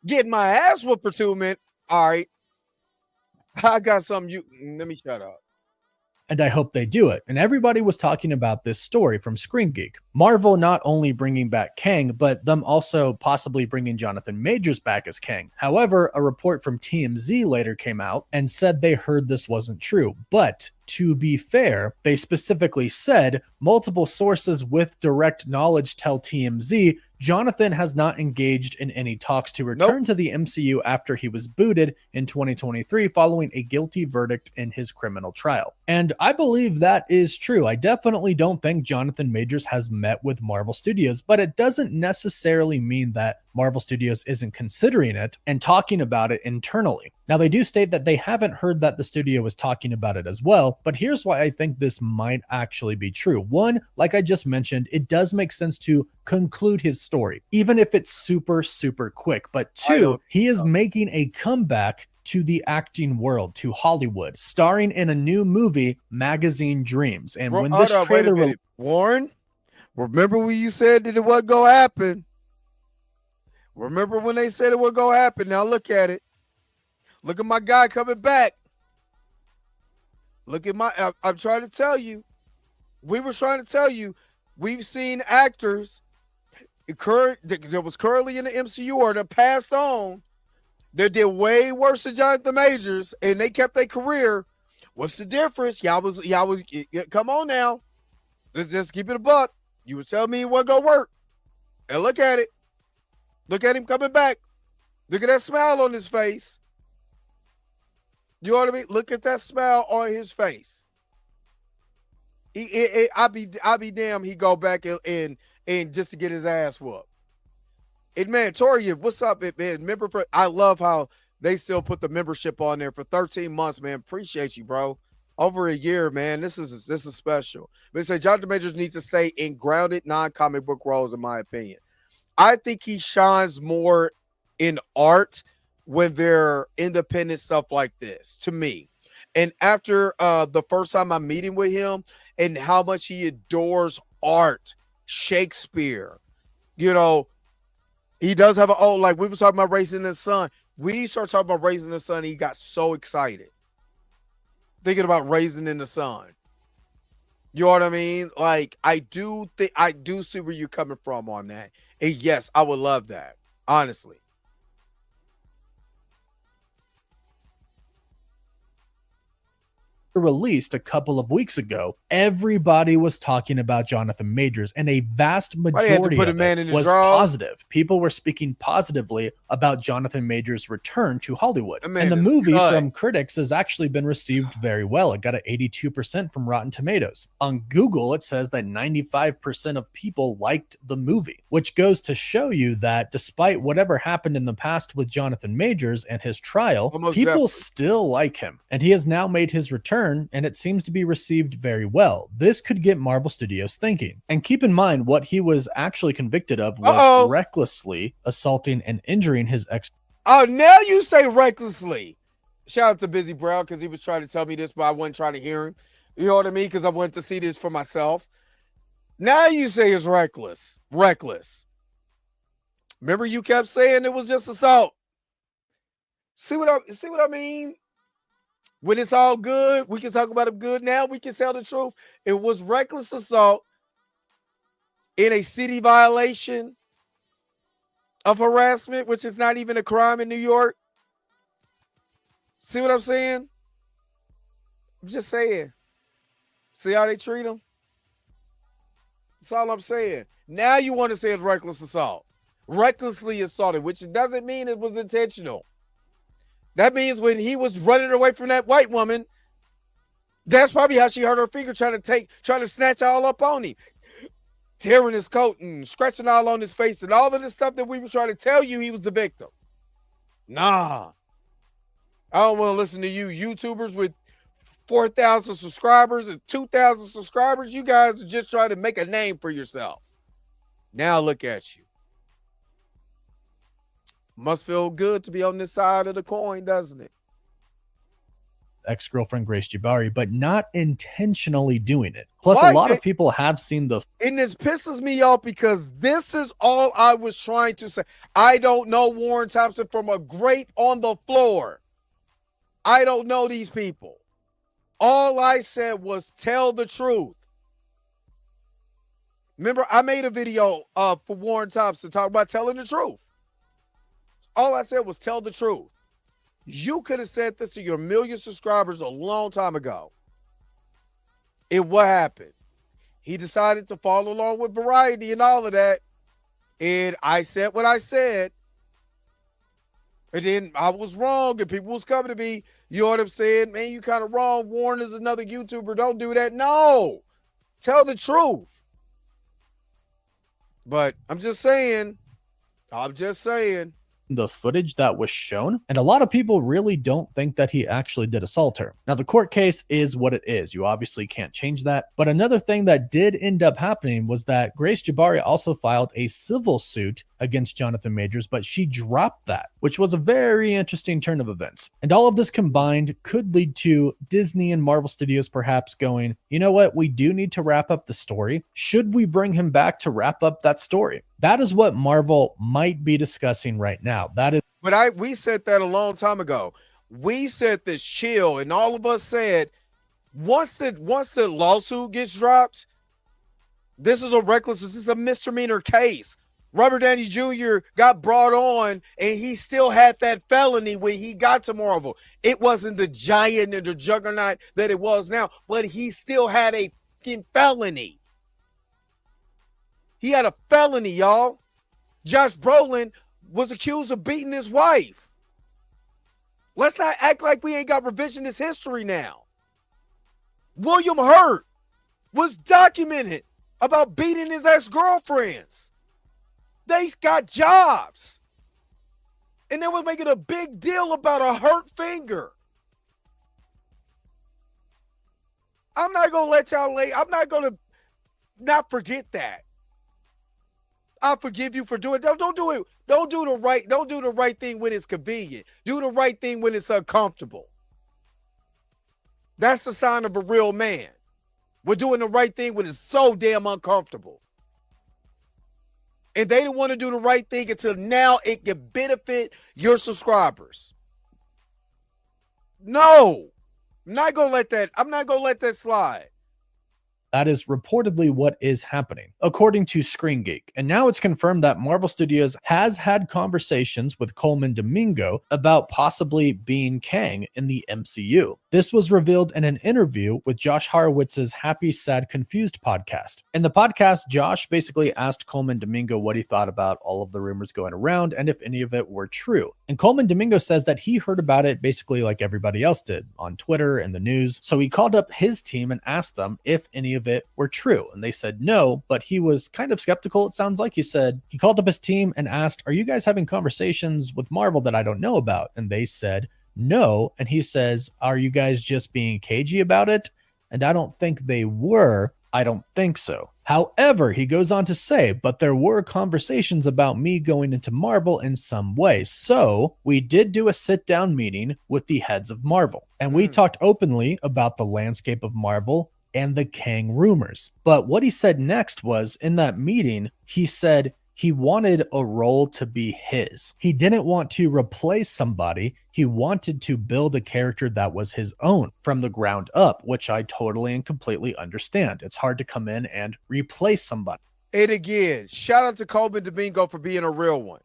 Getting my ass whooped for 2 minutes. All right. I got something let me shut up. And I hope they do it. And everybody was talking about this story from Screen Geek. Marvel not only bringing back Kang, but them also possibly bringing Jonathan Majors back as Kang. However, a report from TMZ later came out and said they heard this wasn't true. But to be fair, they specifically said multiple sources with direct knowledge tell TMZ Jonathan has not engaged in any talks to return to the MCU after he was booted in 2023 following a guilty verdict in his criminal trial. And I believe that is true. I definitely don't think Jonathan Majors has met with Marvel Studios, but it doesn't necessarily mean that Marvel Studios isn't considering it and talking about it internally. Now, they do state that they haven't heard that the studio was talking about it as well, but here's why I think this might actually be true. One, like I just mentioned, it does make sense to conclude his story, even if it's super, super quick. But two, he is making a comeback to the acting world, to Hollywood, starring in a new movie, Magazine Dreams. And when this trailer... Warren, remember when you said that it wasn't going to happen? Remember when they said it was going to happen? Now look at it. Look at my guy coming back. Look at I'm trying to tell you. We were trying to tell you. We've seen actors that was currently in the MCU or that passed on that did way worse than Jonathan Majors, and they kept their career. What's the difference? Y'all was come on now. Let's just keep it a buck. You would tell me it wasn't gonna work. And look at it. Look at him coming back. Look at that smile on his face. You know what I mean? Look at that smile on his face. I'll be damned he go back and just to get his ass whooped. And man, Tori, what's up, man? Remember, I love how they still put the membership on there for 13 months, man. Appreciate you, bro. Over a year, man. This is special. They say Jonathan Majors needs to stay in grounded non-comic book roles, in my opinion. I think he shines more in art when they're independent stuff like this, to me. And after the first time I'm meeting with him and how much he adores art, Shakespeare, you know, he does have like we were talking about Raising the Sun. We started talking about Raising the Sun. He got so excited thinking about Raising in the Sun. You know what I mean? Like, I do see where you're coming from on that. And yes, I would love that, honestly. Released a couple of weeks ago, everybody was talking about Jonathan Majors, and a vast majority of it was positive. People were speaking positively about Jonathan Majors' return to Hollywood. And the movie from critics has actually been received very well. It got an 82% from Rotten Tomatoes. On Google, it says that 95% of people liked the movie, which goes to show you that despite whatever happened in the past with Jonathan Majors and his trial, people still like him. And he has now made his return, and it seems to be received very well. This could get Marvel Studios thinking. And keep in mind, what he was actually convicted of was recklessly assaulting and injuring his ex. Oh, now you say recklessly. Shout out to Busy Brown because he was trying to tell me this, but I wasn't trying to hear him. You know what I mean? Because I wanted to see this for myself. Now you say it's reckless. Reckless. Remember you kept saying it was just assault. See what I mean? When it's all good, we can talk about it good now. We can tell the truth. It was reckless assault in a city violation of harassment, which is not even a crime in New York. See what I'm saying? I'm just saying. See how they treat him? That's all I'm saying. Now you want to say it's reckless assault. Recklessly assaulted, which doesn't mean it was intentional. That means when he was running away from that white woman, that's probably how she hurt her finger trying to snatch all up on him. Tearing his coat and scratching all on his face and all of this stuff that we were trying to tell you he was the victim. Nah. I don't want to listen to you YouTubers with 4,000 subscribers and 2,000 subscribers. You guys are just trying to make a name for yourself. Now look at you. Must feel good to be on this side of the coin, doesn't it? Ex-girlfriend Grace Jabari, but not intentionally doing it. Plus, Why? a lot of people have seen the And this pisses me off because this is all I was trying to say. I don't know Warren Thompson from a grape on the floor. I don't know these people. All I said was tell the truth. Remember, I made a video for Warren Thompson talking about telling the truth. All I said was tell the truth. You could have said this to your million subscribers a long time ago. And what happened? He decided to follow along with Variety and all of that. And I said what I said. And then I was wrong, and people was coming to me. You know what I'm saying? Man, you kind of wrong. Warren is another YouTuber. Don't do that. No. Tell the truth. But I'm just saying. the footage that was shown, and a lot of people really don't think that he actually did assault her. Now, the court case is what it is. You obviously can't change that. But another thing that did end up happening was that Grace Jabari also filed a civil suit against Jonathan Majors, but she dropped that, which was a very interesting turn of events. And all of this combined could lead to Disney and Marvel Studios perhaps going, you know what, we do need to wrap up the story. Should we bring him back to wrap up that story? That is what Marvel might be discussing right now. That is. But we said that a long time ago. We said this chill, and all of us said once the lawsuit gets dropped, this is a misdemeanor case. Robert Downey Jr. got brought on, and he still had that felony when he got to Marvel. It wasn't the giant and the juggernaut that it was now, but he still had a fucking felony. He had a felony, y'all. Josh Brolin was accused of beating his wife. Let's not act like we ain't got revisionist history now. William Hurt was documented about beating his ex-girlfriends. They got jobs. And they was making a big deal about a hurt finger. I'm not going to let y'all I'm not going to not forget that. I forgive you for doing it. Don't do it. Don't do the right thing when it's convenient. Do the right thing when it's uncomfortable. That's the sign of a real man. We're doing the right thing when it's so damn uncomfortable. And they didn't want to do the right thing until now it can benefit your subscribers. No. I'm not going to let that slide. That is reportedly what is happening, according to Screen Geek. And now it's confirmed that Marvel Studios has had conversations with Coleman Domingo about possibly being Kang in the MCU. This was revealed in an interview with Josh Horowitz's Happy, Sad, Confused podcast. In the podcast, Josh basically asked Coleman Domingo what he thought about all of the rumors going around and if any of it were true. And Coleman Domingo says that he heard about it basically like everybody else did on Twitter and the news. So he called up his team and asked them if any of it were true. And they said no, but he was kind of skeptical. It sounds like he said he called up his team and asked, are you guys having conversations with Marvel that I don't know about? And they said no. And he says, are you guys just being cagey about it? And I don't think they were. I don't think so. However, he goes on to say, but there were conversations about me going into Marvel in some way. So we did do a sit-down meeting with the heads of Marvel. And we talked openly about the landscape of Marvel and the Kang rumors. But what he said next was, in that meeting, he said he wanted a role to be his. He didn't want to replace somebody. He wanted to build a character that was his own from the ground up, which I totally and completely understand. It's hard to come in and replace somebody. And again, shout out to Coleman Domingo for being a real one.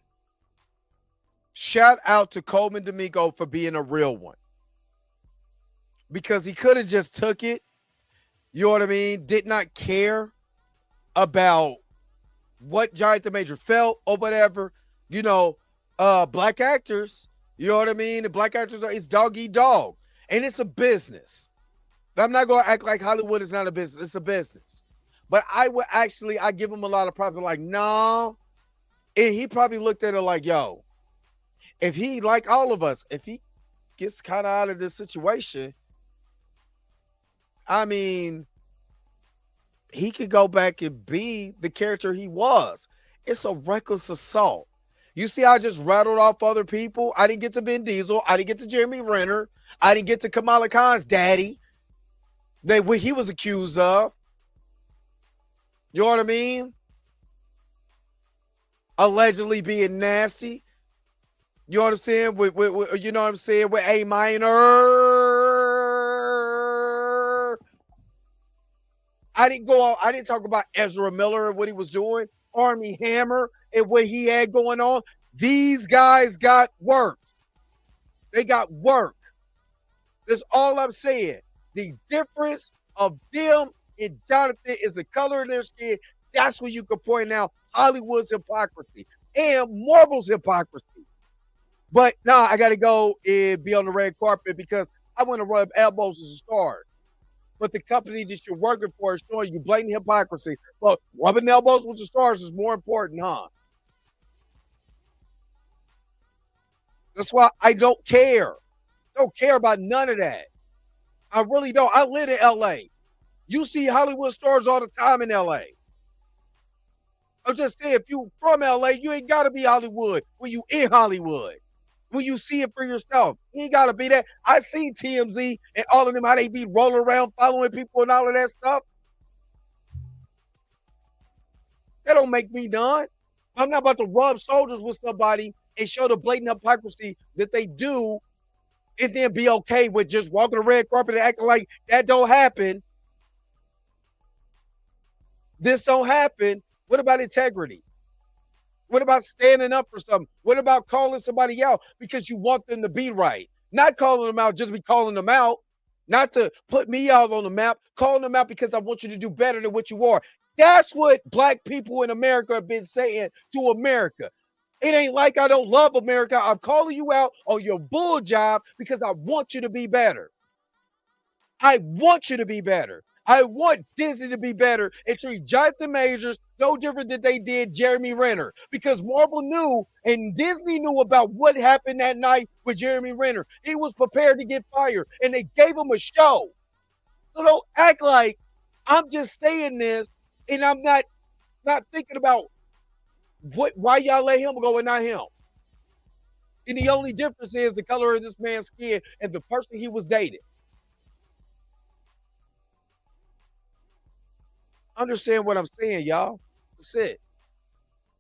Shout out to Coleman Domingo for being a real one. Because he could have just took it, you know what I mean? Did not care about what Jonathan Major felt or whatever. You know, black actors, you know what I mean? The black actors, it's dog eat dog. And it's a business. I'm not going to act like Hollywood is not a business. It's a business. But I give him a lot of props. Like, no. And he probably looked at it like, yo, if he, like all of us, if he gets kind of out of this situation, I mean, he could go back and be the character he was. It's a reckless assault. You see, I just rattled off other people. I didn't get to Vin Diesel. I didn't get to Jeremy Renner. I didn't get to Kamala Khan's daddy. What he was accused of. You know what I mean? Allegedly being nasty. You know what I'm saying? You know what I'm saying? With A minor. I didn't talk about Ezra Miller and what he was doing. Army Hammer and what he had going on. These guys got worked. They got work. That's all I'm saying. The difference of them and Jonathan is the color of their skin. That's where you can point out Hollywood's hypocrisy and Marvel's hypocrisy. But now I got to go and be on the red carpet because I want to rub elbows with the stars. But the company that you're working for is showing you blatant hypocrisy. But rubbing elbows with the stars is more important, huh? That's why I don't care. Don't care about none of that. I really don't. I live in L.A. You see Hollywood stars all the time in L.A. I'm just saying, if you from L.A., you ain't got to be Hollywood when you in Hollywood. When you see it for yourself. You ain't got to be that. I see TMZ and all of them, how they be rolling around following people and all of that stuff. That don't make me done. I'm not about to rub shoulders with somebody and show the blatant hypocrisy that they do and then be okay with just walking the red carpet and acting like that don't happen. This don't happen. What about integrity? What about standing up for something? What about calling somebody out because you want them to be right? Not calling them out just to be calling them out. Not to put me out on the map. Calling them out because I want you to do better than what you are. That's what black people in America have been saying to America. It ain't like I don't love America. I'm calling you out on your bull job because I want you to be better. I want you to be better. I want Disney to be better and treat Jonathan Majors no different than they did Jeremy Renner, because Marvel knew and Disney knew about what happened that night with Jeremy Renner. He was prepared to get fired, and they gave him a show. So don't act like I'm just saying this and I'm not thinking about why y'all let him go and not him. And the only difference is the color of this man's skin and the person he was dating. Understand what I'm saying, y'all. That's it.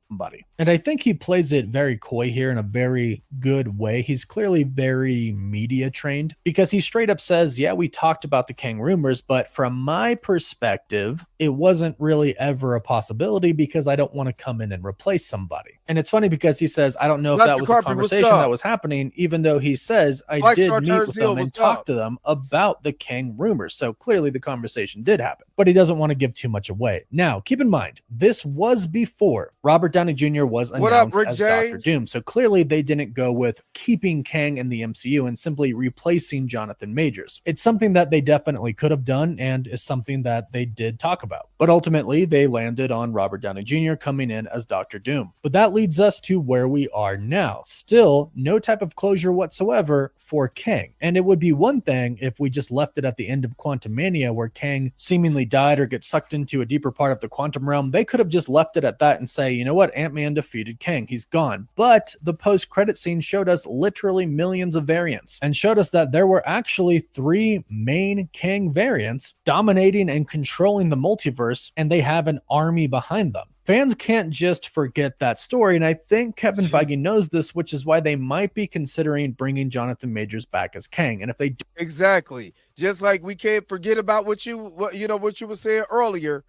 Somebody. And I think he plays it very coy here in a very good way. He's clearly very media trained because he straight up says, yeah, we talked about the Kang rumors, but from my perspective, it wasn't really ever a possibility because I don't want to come in and replace somebody. And it's funny because he says, I don't know if that was a conversation that was happening, even though he says, I did meet with them and talk to them about the Kang rumors. So clearly the conversation did happen, but he doesn't want to give too much away. Now, keep in mind, this was before Robert Downey Jr. was announced as Dr. Doom. So clearly they didn't go with keeping Kang in the MCU and simply replacing Jonathan Majors. It's something that they definitely could have done and is something that they did talk about. But ultimately they landed on Robert Downey Jr. coming in as Dr. Doom. But that leads us to where we are now. Still no type of closure whatsoever for Kang. And it would be one thing if we just left it at the end of Quantumania where Kang seemingly died or gets sucked into a deeper part of the quantum realm. They could have just left it at that and say, you know what, Ant-Man defeated Kang. He's gone. But the post-credit scene showed us literally millions of variants and showed us that there were actually 3 main Kang variants dominating and controlling the multiverse, and they have an army behind them. Fans can't just forget that story, and I think Kevin Feige knows this, which is why they might be considering bringing Jonathan Majors back as Kang. And if they do, exactly, just like we can't forget about what you were saying earlier.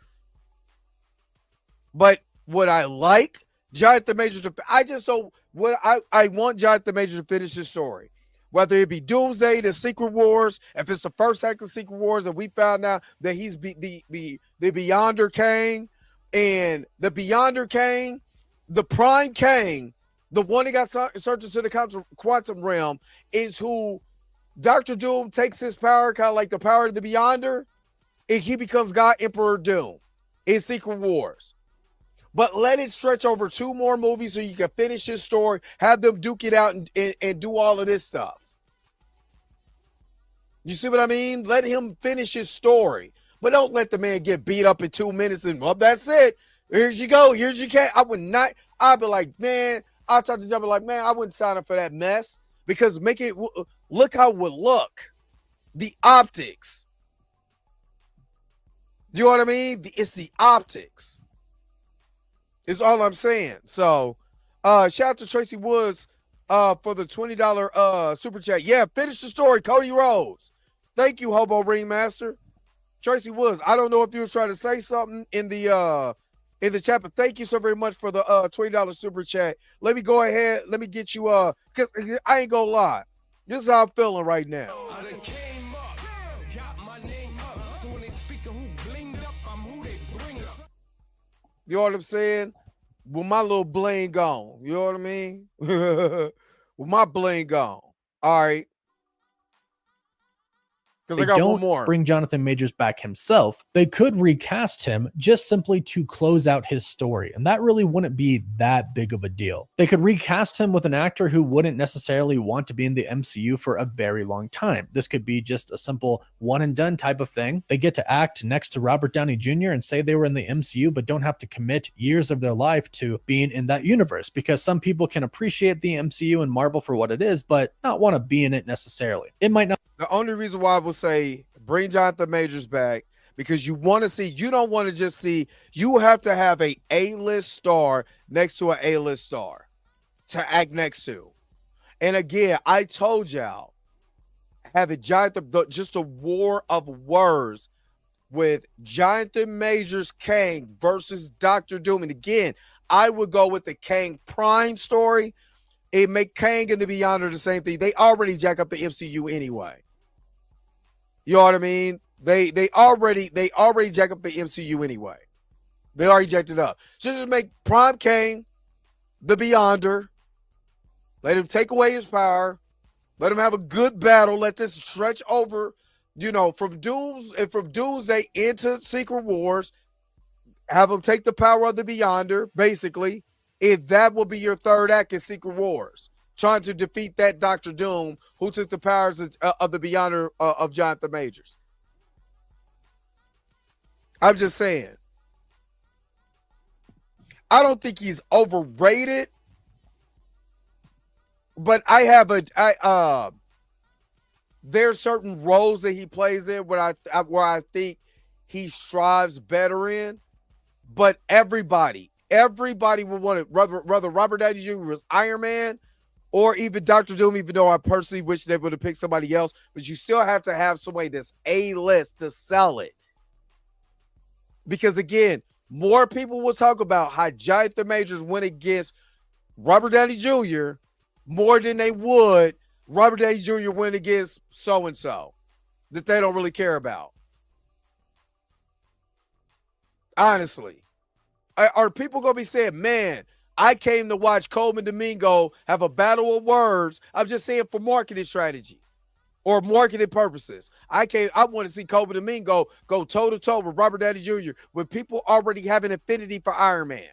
But what I like Jonathan Majors to, I just don't, what I want Jonathan Majors to finish his story, whether it be Doomsday, the Secret Wars, if it's the first act of Secret Wars, and we found out that he's the Beyonder Kang, and the Beyonder Kang, the Prime Kang, the one that got searched into the quantum realm, is who Dr. Doom takes his power, kind of like the power of the Beyonder, and he becomes God Emperor Doom in Secret Wars. But let it stretch over 2 more movies so you can finish his story, have them duke it out and do all of this stuff. You see what I mean? Let him finish his story. But don't let the man get beat up in 2 minutes and, well, that's it. Here's you go. Here's your cat. I would not. I'd be like, man. I'll talk to Jumper like, man, I wouldn't sign up for that mess because make it look how it would look. The optics. You know what I mean? It's the optics. Is all I'm saying. So, shout out to Tracy Woods for the $20 super chat. Yeah, finish the story, Cody Rhodes. Thank you, Hobo Ringmaster. Tracy Woods. I don't know if you were trying to say something in the chat, but thank you so very much for the $20 super chat. Let me go ahead. Let me get you because I ain't gonna lie. This is how I'm feeling right now. You know what I'm saying? With my little bling gone. You know what I mean? With my bling gone. All right. They don't bring Jonathan Majors back himself. They could recast him just simply to close out his story. And that really wouldn't be that big of a deal. They could recast him with an actor who wouldn't necessarily want to be in the MCU for a very long time. This could be just a simple one and done type of thing. They get to act next to Robert Downey Jr. and say they were in the MCU, but don't have to commit years of their life to being in that universe, because some people can appreciate the MCU and Marvel for what it is, but not want to be in it necessarily. It might not. The only reason why I will say bring Jonathan Majors back, because you want to see, you don't want to just see, you have to have a A-list star next to an A-list star to act next to. And again, I told y'all, having Jonathan, just a war of words with Jonathan Majors Kang versus Dr. Doom. And again, I would go with the Kang Prime story. It make Kang and the Beyonder the same thing. They already jack up the MCU anyway. You know what I mean? They already jack up the MCU anyway. They already jacked it up. So just make Prime Kang the Beyonder. Let him take away his power. Let him have a good battle. Let this stretch over, from Doomsday into Secret Wars. Have him take the power of the Beyonder, basically. If that will be your third act in Secret Wars, trying to defeat that Dr. Doom who took the powers of the Beyonder of Jonathan Majors. I'm just saying. I don't think he's overrated, but there's certain roles that he plays in where I think he strives better in, but everybody will want it, whether Robert Downey Jr. was Iron Man or even Dr. Doom, even though I personally wish they would have picked somebody else, but you still have to have somebody that's A-list to sell it. Because again, more people will talk about how Jonathan Majors went against Robert Downey Jr. more than they would Robert Downey Jr. went against so-and-so that they don't really care about. Honestly. Are people going to be saying, man, I came to watch Coleman Domingo have a battle of words? I'm just saying for marketing strategy or marketing purposes. I want to see Coleman Domingo go toe-to-toe with Robert Downey Jr. when people already have an affinity for Iron Man,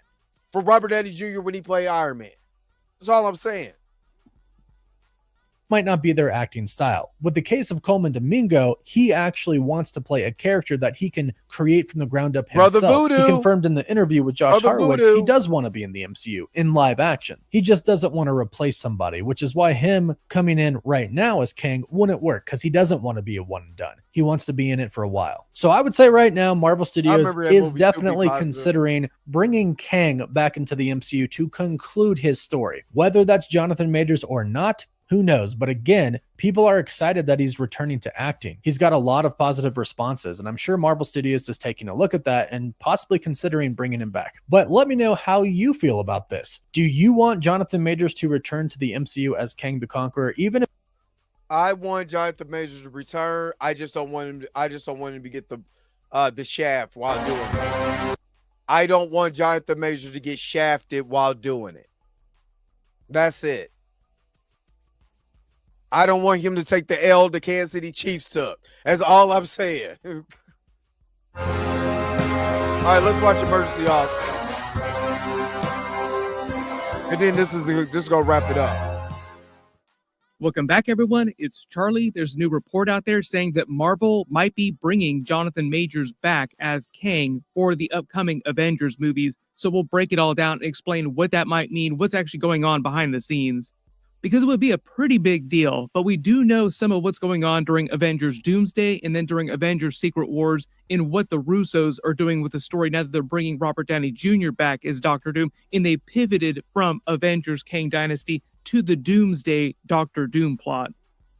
for Robert Downey Jr. when he played Iron Man. That's all I'm saying. Might not be their acting style. With the case of Coleman Domingo, he actually wants to play a character that he can create from the ground up himself. Brother Voodoo. He confirmed in the interview with Josh Hartwitz he does want to be in the MCU in live action. He just doesn't want to replace somebody, which is why him coming in right now as Kang wouldn't work, because he doesn't want to be a one and done. He wants to be in it for a while. So I would say right now, Marvel Studios is definitely considering bringing Kang back into the MCU to conclude his story. Whether that's Jonathan Majors or not, who knows? But again, people are excited that he's returning to acting. He's got a lot of positive responses, and I'm sure Marvel Studios is taking a look at that and possibly considering bringing him back. But let me know how you feel about this. Do you want Jonathan Majors to return to the MCU as Kang the Conqueror, even if I want Jonathan Majors to return? I just don't want him to get the shaft while doing it. I don't want Jonathan Majors to get shafted while doing it. That's it. I don't want him to take the L the Kansas City Chiefs took. That's all I'm saying. All right, let's watch Emergency All-Star. And then this is going to wrap it up. Welcome back, everyone. It's Charlie. There's a new report out there saying that Marvel might be bringing Jonathan Majors back as Kang for the upcoming Avengers movies. So we'll break it all down and explain what that might mean, what's actually going on behind the scenes. Because it would be a pretty big deal, but we do know some of what's going on during Avengers Doomsday and then during Avengers Secret Wars and what the Russos are doing with the story now that they're bringing Robert Downey Jr. back as Doctor Doom, and they pivoted from Avengers Kang Dynasty to the Doomsday Doctor Doom plot.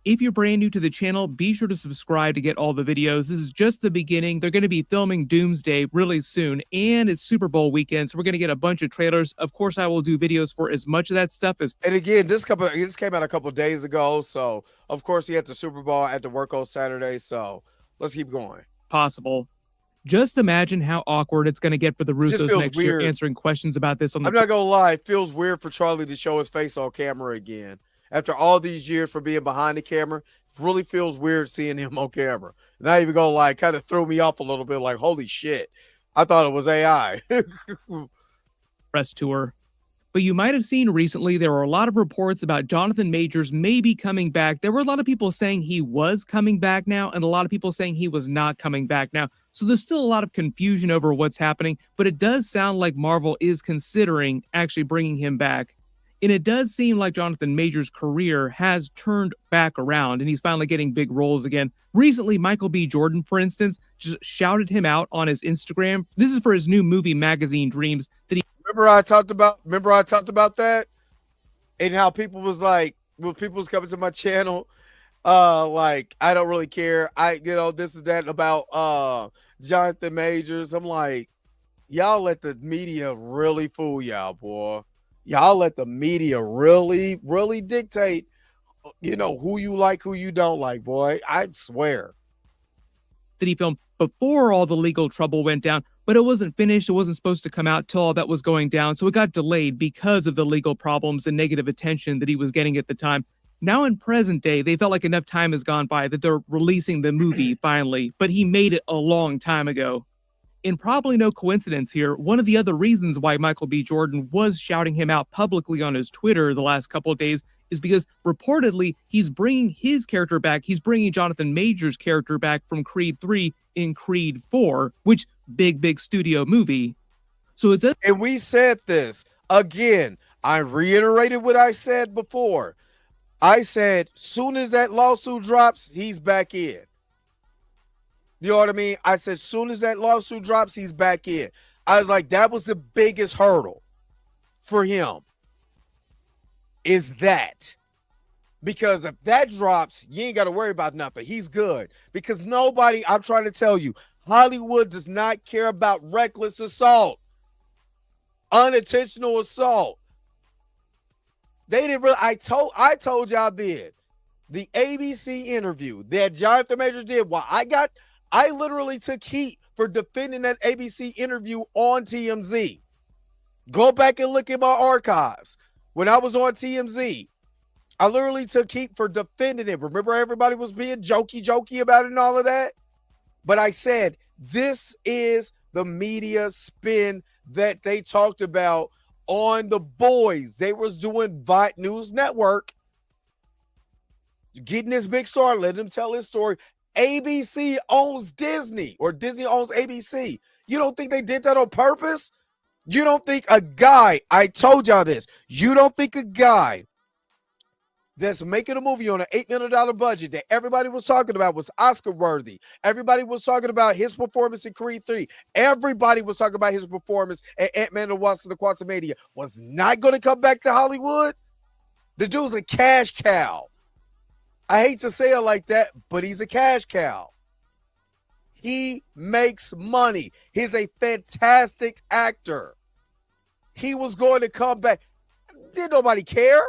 If you're brand new to the channel, be sure to subscribe to get all the videos. This is just the beginning. They're going to be filming Doomsday really soon, and it's Super Bowl weekend, so we're going to get a bunch of trailers. Of course, I will do videos for as much of that stuff as... And again, this came out a couple of days ago, so of course he had the Super Bowl at the work on Saturday, so let's keep going. Possible. Just imagine how awkward it's going to get for the Russos next year answering questions about this on the... I'm not going to lie, it feels weird for Charlie to show his face on camera again. After all these years for being behind the camera, it really feels weird seeing him on camera. Not even going to lie, kind of threw me off a little bit, like, holy shit. I thought it was AI. Press tour. But you might have seen recently there were a lot of reports about Jonathan Majors maybe coming back. There were a lot of people saying he was coming back now, and a lot of people saying he was not coming back now. So there's still a lot of confusion over what's happening, but it does sound like Marvel is considering actually bringing him back. And it does seem like Jonathan Majors' career has turned back around, and he's finally getting big roles again. Recently, Michael B. Jordan, for instance, just shouted him out on his Instagram. This is for his new movie magazine, Dreams, that he... Remember I talked about that? And how people was like, when people was coming to my channel, like, I don't really care. This is that about Jonathan Majors. I'm like, y'all let the media really fool y'all, boy. Y'all let the media really, really dictate, who you like, who you don't like, boy. I swear. That he filmed before all the legal trouble went down, but it wasn't finished. It wasn't supposed to come out till all that was going down. So it got delayed because of the legal problems and negative attention that he was getting at the time. Now in present day, they felt like enough time has gone by that they're releasing the movie finally, but he made it a long time ago. And probably no coincidence here, one of the other reasons why Michael B. Jordan was shouting him out publicly on his Twitter the last couple of days is because reportedly he's bringing his character back. He's bringing Jonathan Majors' character back from Creed 3 in Creed 4, which big studio movie. So it's and we said this again. I reiterated what I said before. I said, soon as that lawsuit drops, he's back in. You know what I mean? I said, soon as that lawsuit drops, he's back in. I was like, that was the biggest hurdle for him. Is that. Because if that drops, you ain't got to worry about nothing. He's good. Because nobody, I'm trying to tell you, Hollywood does not care about reckless assault. Unintentional assault. They didn't really, I told y'all then. The ABC interview that Jonathan Majors did, I literally took heat for defending that ABC interview on TMZ. Go back and look at my archives. When I was on TMZ, I literally took heat for defending it. Remember everybody was being jokey about it and all of that? But I said, this is the media spin that they talked about on The Boys. They was doing Vought News Network. Getting this big star, let him tell his story. ABC owns Disney, or Disney owns ABC. You don't think they did that on purpose? You don't think a guy, I told y'all this, you don't think a guy that's making a movie on an $8 million budget that everybody was talking about was Oscar worthy. Everybody was talking about his performance in Creed 3. Everybody was talking about his performance at Ant-Man and the Wasp and the Quantumania. Was not going to come back to Hollywood? The dude's a cash cow. I hate to say it like that, but he's a cash cow. He makes money. He's a fantastic actor. He was going to come back. Did nobody care?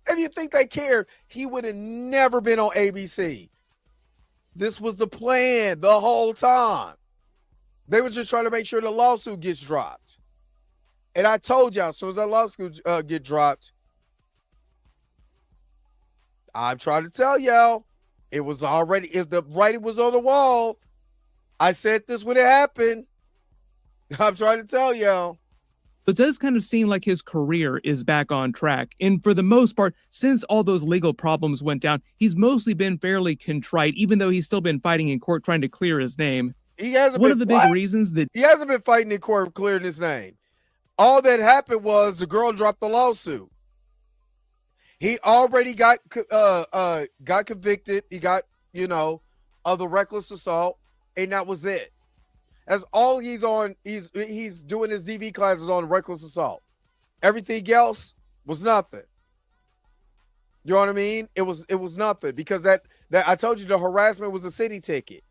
If you think they cared, he would have never been on ABC. This was the plan the whole time. They were just trying to make sure the lawsuit gets dropped. And I told y'all, as soon as that lawsuit get dropped, I'm trying to tell y'all, it was already, if the writing was on the wall, I said this when it happened. I'm trying to tell y'all. So it does kind of seem like his career is back on track. And for the most part, since all those legal problems went down, he's mostly been fairly contrite, even though he's still been fighting in court trying to clear his name. He hasn't One been, of the big reasons that he hasn't been fighting in court clearing his name. All that happened was the girl dropped the lawsuit. He already got convicted. He got, of the reckless assault, and that was it. That's all he's on. He's doing his DV classes on reckless assault. Everything else was nothing. You know what I mean? It was nothing, because that I told you the harassment was a city ticket.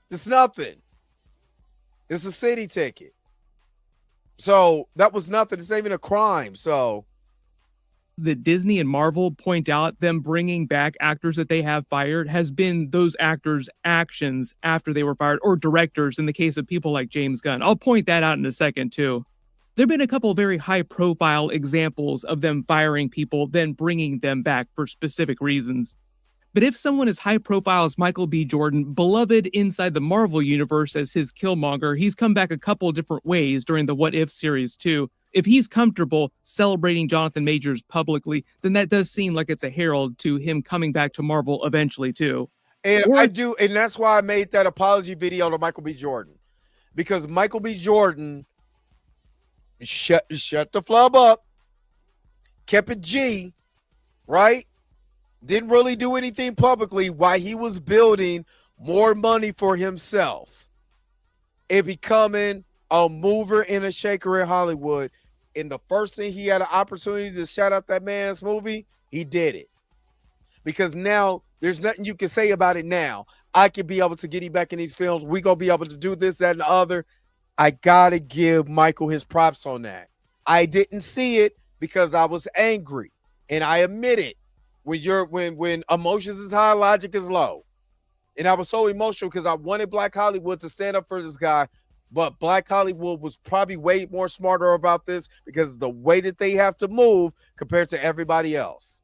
It's nothing. It's a city ticket. So that was nothing. It's not even a crime. So that Disney and Marvel point out them bringing back actors that they have fired has been those actors' actions after they were fired, or directors in the case of people like James Gunn. I'll point that out in a second too. There have been a couple of very high-profile examples of them firing people, then bringing them back for specific reasons. But if someone as high-profile as Michael B. Jordan, beloved inside the Marvel Universe as his Killmonger, he's come back a couple of different ways during the What If series too. If he's comfortable celebrating Jonathan Majors publicly, then that does seem like it's a herald to him coming back to Marvel eventually too. And and that's why I made that apology video to Michael B. Jordan, because Michael B. Jordan shut the flub up, kept it G, right? Didn't really do anything publicly while he was building more money for himself and becoming a mover and a shaker in Hollywood. And the first thing he had an opportunity to shout out that man's movie, he did it. Because now there's nothing you can say about it now. I could be able to get him back in these films. We're going to be able to do this, that, and the other. I got to give Michael his props on that. I didn't see it because I was angry. And I admit it. When emotions is high, logic is low. And I was so emotional because I wanted Black Hollywood to stand up for this guy. But Black Hollywood was probably way more smarter about this because the way that they have to move compared to everybody else.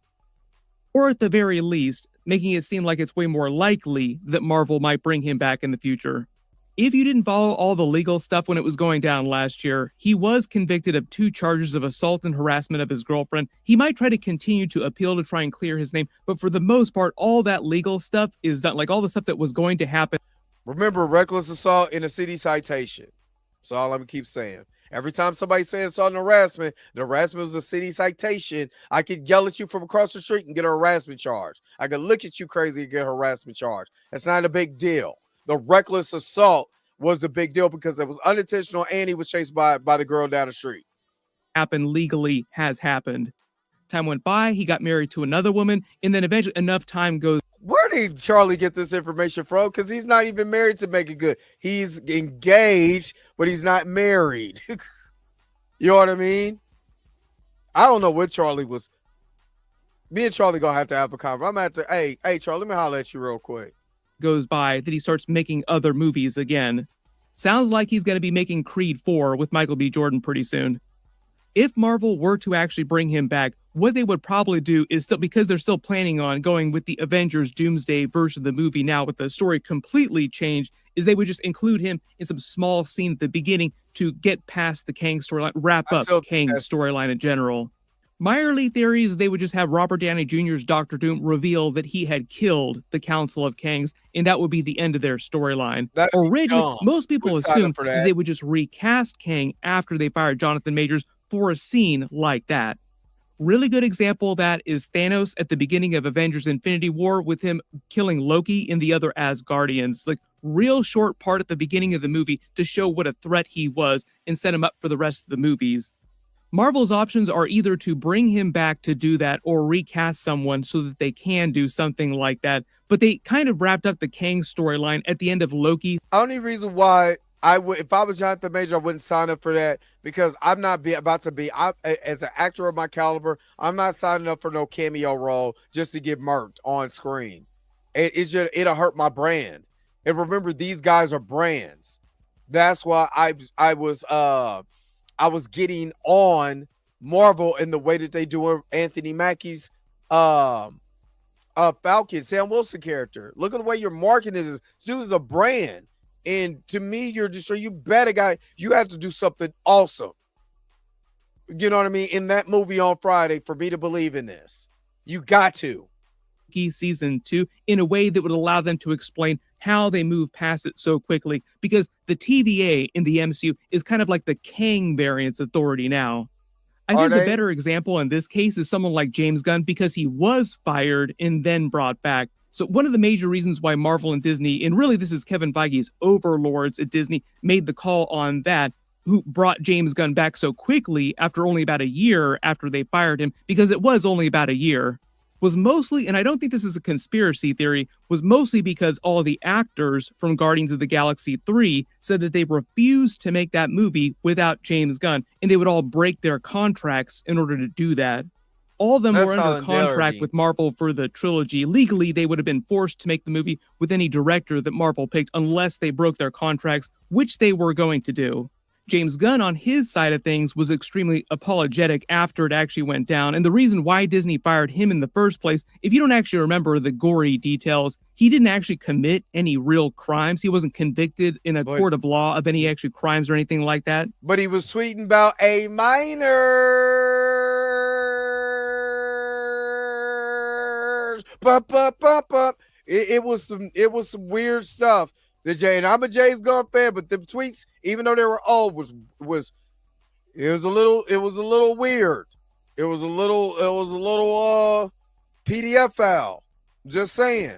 Or at the very least, making it seem like it's way more likely that Marvel might bring him back in the future. If you didn't follow all the legal stuff when it was going down last year, he was convicted of 2 charges of assault and harassment of his girlfriend. He might try to continue to appeal to try and clear his name, but for the most part, all that legal stuff is done. Like all the stuff that was going to happen. Remember, reckless assault in a city citation. That's all I'm going to keep saying. Every time somebody says assault and harassment, the harassment was a city citation. I could yell at you from across the street and get a harassment charge. I could look at you crazy and get a harassment charge. That's not a big deal. The reckless assault was a big deal because it was unintentional and he was chased by the girl down the street. Happened legally has happened. Time went by, he got married to another woman, and then eventually enough time goes. Where did Charlie get this information from? Because he's not even married to make it good. He's engaged, but he's not married. You know what I mean? I don't know what Charlie was. Me and Charlie gonna have a conversation. I'm at the hey Charlie, let me holler at you real quick. Goes by that he starts making other movies again. Sounds like he's going to be making Creed 4 with Michael B. Jordan pretty soon. If Marvel were to actually bring him back, what they would probably do is still, because they're still planning on going with the Avengers Doomsday version of the movie now with the story completely changed, is they would just include him in some small scene at the beginning to get past the Kang storyline, wrap up Kang's storyline in general. My early theory is they would just have Robert Downey Jr.'s Doctor Doom reveal that he had killed the Council of Kangs, and that would be the end of their storyline. Originally, most people assumed that they would just recast Kang after they fired Jonathan Majors for a scene like that. Really good example of that is Thanos at the beginning of Avengers Infinity War with him killing Loki in the other Asgardians. Like, real short part at the beginning of the movie to show what a threat he was and set him up for the rest of the movies. Marvel's options are either to bring him back to do that or recast someone so that they can do something like that. But they kind of wrapped up the Kang storyline at the end of Loki. Only reason why I would, if I was Jonathan Major, I wouldn't sign up for that because I'm not as an actor of my caliber, I'm not signing up for no cameo role just to get murked on screen. It'll hurt my brand. And remember, these guys are brands. That's why I was getting on Marvel in the way that they do Anthony Mackie's Falcon, Sam Wilson character. Look at the way you're marketing this. Dude is a brand. And to me, you're just so you better you have to do something awesome. You know what I mean? In that movie on Friday for me to believe in this. You got to. Season 2 in a way that would allow them to explain how they move past it so quickly, because the TVA in the MCU is kind of like the Kang variant's authority now. I think the better example in this case is someone like James Gunn, because he was fired and then brought back. So one of the major reasons why Marvel and Disney, and really this is Kevin Feige's overlords at Disney, made the call on that, who brought James Gunn back so quickly after only about a year after they fired him, because it was only about a year, was mostly, and I don't think this is a conspiracy theory, was mostly because all the actors from Guardians of the Galaxy 3 said that they refused to make that movie without James Gunn, and they would all break their contracts in order to do that. All of them were under contract with Marvel for the trilogy. Legally, they would have been forced to make the movie with any director that Marvel picked unless they broke their contracts, which they were going to do. James Gunn, on his side of things, was extremely apologetic after it actually went down. And the reason why Disney fired him in the first place, if you don't actually remember the gory details, he didn't actually commit any real crimes. He wasn't convicted in a court of law of any actual crimes or anything like that. But he was tweeting about a minor. It was some weird stuff. And I'm a James Gunn fan, but the tweets, even though they were old, was a little weird. It was a little PDF file. Just saying.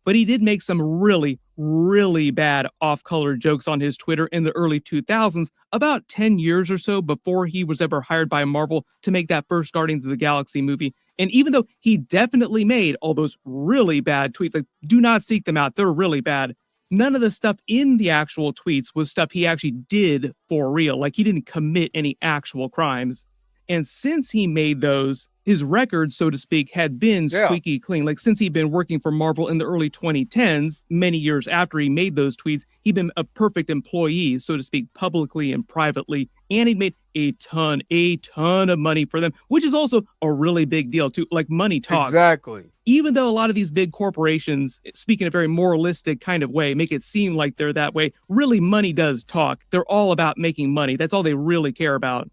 But he did make some really, really bad off-color jokes on his Twitter in the early 2000s, about 10 years or so before he was ever hired by Marvel to make that first Guardians of the Galaxy movie. And even though he definitely made all those really bad tweets, like, do not seek them out, they're really bad, none of the stuff in the actual tweets was stuff he actually did for real. Like, he didn't commit any actual crimes. And since he made those, his record, so to speak, had been squeaky clean. Like, since he'd been working for Marvel in the early 2010s, many years after he made those tweets, he'd been a perfect employee, so to speak, publicly and privately. And he'd made a ton of money for them, which is also a really big deal too. Like, money talks. Exactly. Even though a lot of these big corporations speak in a very moralistic kind of way, make it seem like they're that way, really money does talk. They're all about making money. That's all they really care about.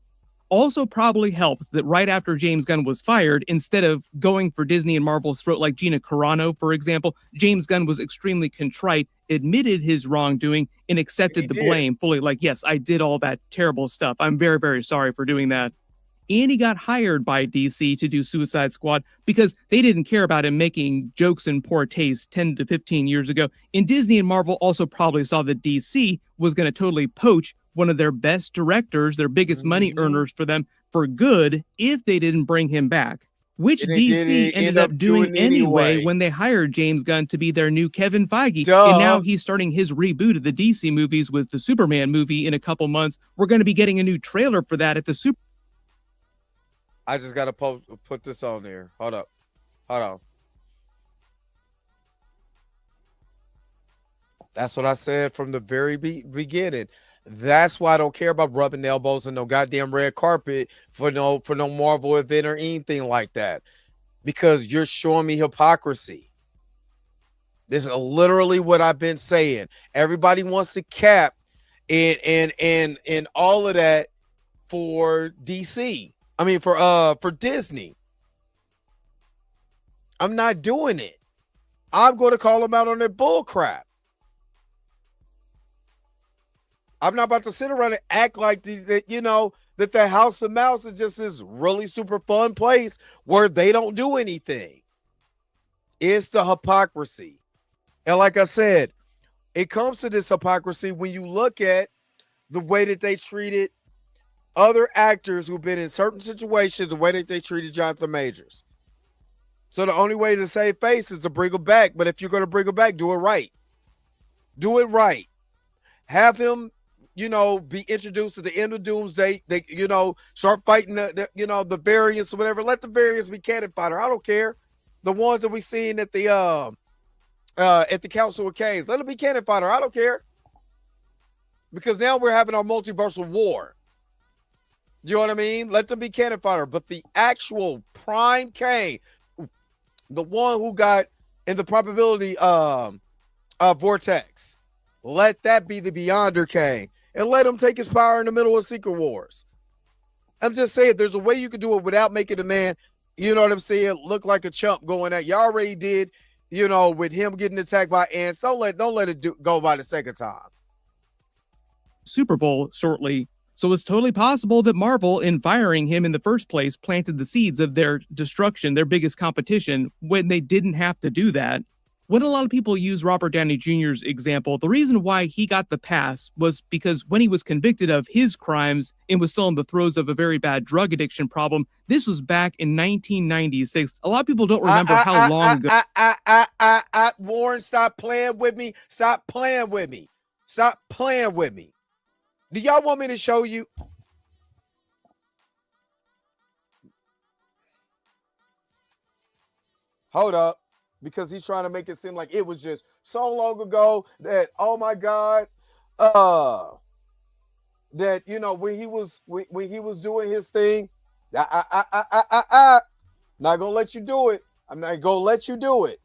Also probably helped that right after James Gunn was fired, instead of going for Disney and Marvel's throat like Gina Carano, for example, James Gunn was extremely contrite, admitted his wrongdoing, and accepted the blame fully. Like, yes, I did all that terrible stuff. I'm very, very sorry for doing that. And he got hired by DC to do Suicide Squad because they didn't care about him making jokes in poor taste 10 to 15 years ago. And Disney and Marvel also probably saw that DC was going to totally poach one of their best directors, their biggest money earners for them for good if they didn't bring him back, which DC ended up doing anyway when they hired James Gunn to be their new Kevin Feige. And now he's starting his reboot of the DC movies with the Superman movie in a couple months. We're going to be getting a new trailer for that at the Super. I just got to put this on there. Hold on. That's what I said from the very beginning. That's why I don't care about rubbing elbows and no goddamn red carpet for no Marvel event or anything like that, because you're showing me hypocrisy. This is literally what I've been saying. Everybody wants to cap and all of that for DC. I mean for Disney. I'm not doing it. I'm going to call them out on their bull crap. I'm not about to sit around and act like that the House of Mouse is just this really super fun place where they don't do anything. It's the hypocrisy. And like I said, it comes to this hypocrisy when you look at the way that they treated other actors who've been in certain situations, the way that they treated Jonathan Majors. So the only way to save face is to bring him back. But if you're going to bring him back, do it right. Do it right. Have him, be introduced at the end of Doomsday. They, start fighting the variants or whatever. Let the variants be cannon fodder. I don't care. The ones that we seen at the Council of Kangs, let them be cannon fodder. I don't care. Because now we're having our multiversal war. You know what I mean? Let them be cannon fodder. But the actual prime Kang, the one who got in the probability vortex, Let that be the Beyonder Kang. And let him take his power in the middle of Secret Wars. I'm just saying, there's a way you can do it without making the man, you know what I'm saying, look like a chump going at. You already did, you know, with him getting attacked by ants. Don't let it go by the second time. Super Bowl shortly. So it's totally possible that Marvel, in firing him in the first place, planted the seeds of their destruction, their biggest competition, when they didn't have to do that. When a lot of people use Robert Downey Jr.'s example, the reason why he got the pass was because when he was convicted of his crimes and was still in the throes of a very bad drug addiction problem, this was back in 1996. A lot of people don't remember how long ago. Warren, stop playing with me. Stop playing with me. Stop playing with me. Do y'all want me to show you? Hold up. Because he's trying to make it seem like it was just so long ago that, oh my God, that, you know, when he was doing his thing, not gonna let you do it. I'm not gonna let you do it.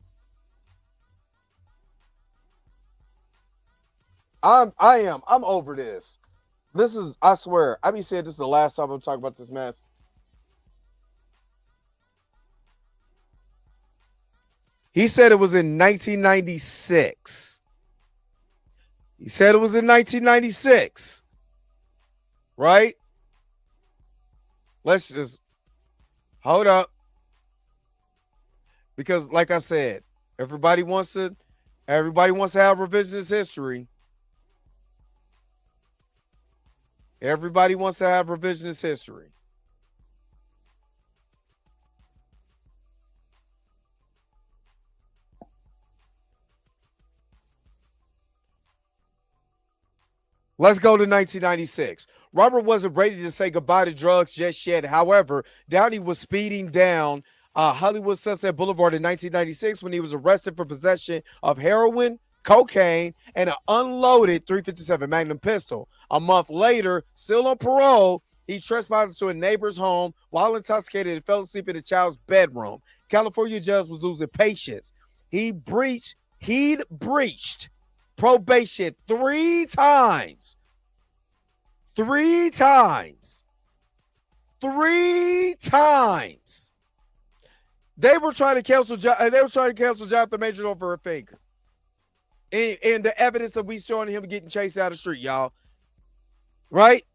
I'm over this. This is, I swear, I be saying this is the last time I'm talking about this mess. He said it was in 1996. He said it was in 1996. Right? Let's just hold up. Because like I said, everybody wants to have revisionist history. Everybody wants to have revisionist history. Let's go to 1996. Robert wasn't ready to say goodbye to drugs just yet. However, Downey was speeding down Hollywood Sunset Boulevard in 1996 when he was arrested for possession of heroin, cocaine, and an unloaded .357 Magnum pistol. A month later, still on parole, he trespassed to a neighbor's home while intoxicated and fell asleep in the child's bedroom. California judge was losing patience. He'd breached probation 3 times. 3 times. 3 times. They were trying to cancel Jonathan Majors over a finger. And the evidence that we showing him getting chased out of the street, y'all. Right?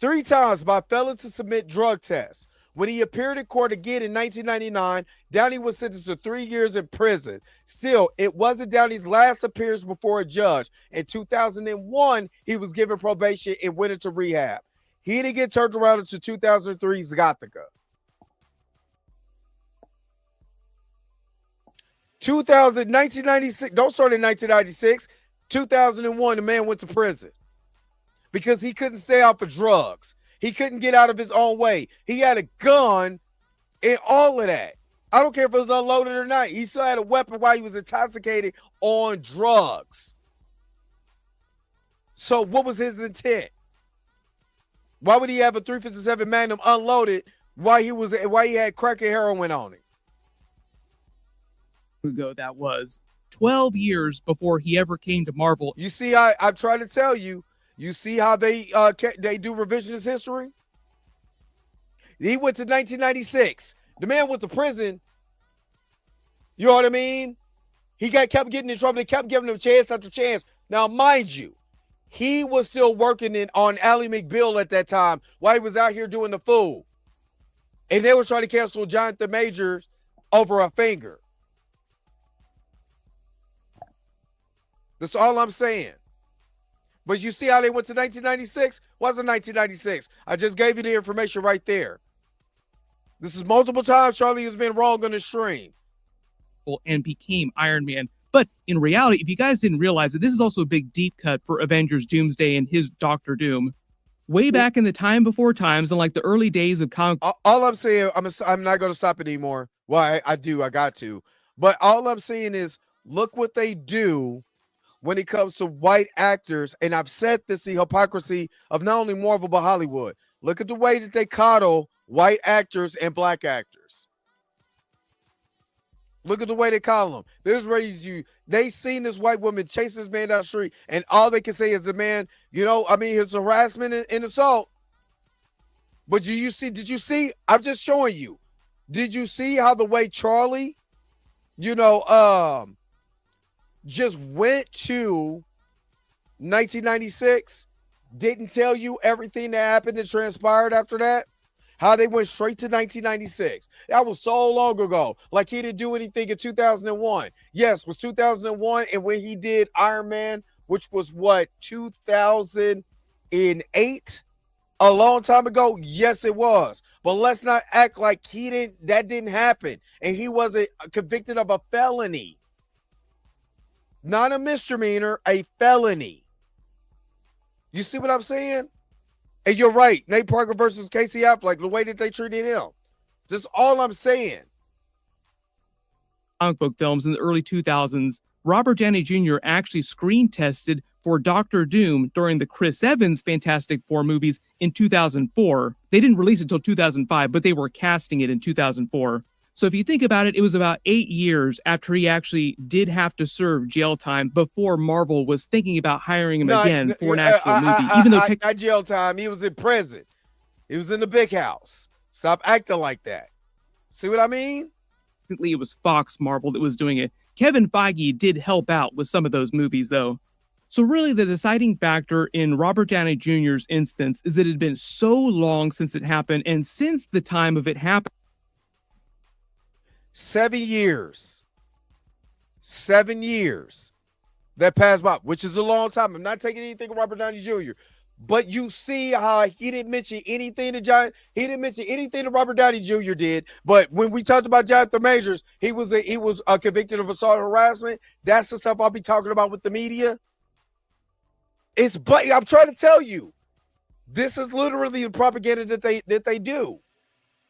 3 times by failing to submit drug tests. When he appeared in court again in 1999, Downey was sentenced to 3 years in prison. Still, it wasn't Downey's last appearance before a judge. In 2001, he was given probation and went into rehab. He didn't get turned around until 2003's Gothica. 1996, don't start in 1996. 2001, the man went to prison because he couldn't stay out for drugs. He couldn't get out of his own way. He had a gun and all of that. I don't care if it was unloaded or not. He still had a weapon while he was intoxicated on drugs. So what was his intent? Why would he have a .357 Magnum unloaded while he had crack and heroin on it? Ago that was 12 years before he ever came to Marvel. You see, I'm trying to tell you. You see how they do revisionist history? He went to 1996. The man went to prison. You know what I mean? He kept getting in trouble. They kept giving him chance after chance. Now, mind you, he was still working on Ally McBeal at that time while he was out here doing the fool. And they were trying to cancel Jonathan Majors over a finger. That's all I'm saying. But you see how they went to 1996? Wasn't 1996. I just gave you the information right there. This is multiple times Charlie has been wrong on the stream. And became Iron Man. But in reality, if you guys didn't realize it, this is also a big deep cut for Avengers Doomsday and his Doctor Doom. Way back in the time before times, in like the early days of comic. All I'm saying, I'm not going to stop anymore. Well, I got to. But all I'm saying is, look what they do when it comes to white actors, and I've said this, the hypocrisy of not only Marvel, but Hollywood. Look at the way that they coddle white actors and black actors. Look at the way they call him. They seen this white woman chase this man down the street, and all they can say is the man, it's harassment and assault. But did you see? I'm just showing you. Did you see how the way Charlie, just went to 1996, didn't tell you everything that happened and transpired after that? How they went straight to 1996. That was so long ago. Like he didn't do anything in 2001. Yes, it was 2001, and when he did Iron Man, which was 2008? A long time ago? Yes, it was. But let's not act like that didn't happen. And he wasn't convicted of a felony. Not a misdemeanor, a felony. You see what I'm saying? And you're right. Nate Parker versus Casey Affleck, the way that they treated him. That's all I'm saying. Comic book films in the early 2000s, Robert Downey Jr. actually screen tested for Doctor Doom during the Chris Evans Fantastic Four movies in 2004. They didn't release it until 2005, but they were casting it in 2004. So if you think about it, it was about 8 years after he actually did have to serve jail time before Marvel was thinking about hiring him again for an actual movie. Even though not jail time, he was in prison. He was in the big house. Stop acting like that. See what I mean? Technically, it was Fox Marvel that was doing it. Kevin Feige did help out with some of those movies, though. So really, the deciding factor in Robert Downey Jr.'s instance is that it had been so long since it happened, and since the time of it happened, 7 years. 7 years that passed by, which is a long time. I'm not taking anything from Robert Downey Jr., but you see how he didn't mention anything to Robert Downey Jr. did. But when we talked about Jonathan Majors, he was convicted of assault and harassment. That's the stuff I'll be talking about with the media. I'm trying to tell you, this is literally the propaganda that they do.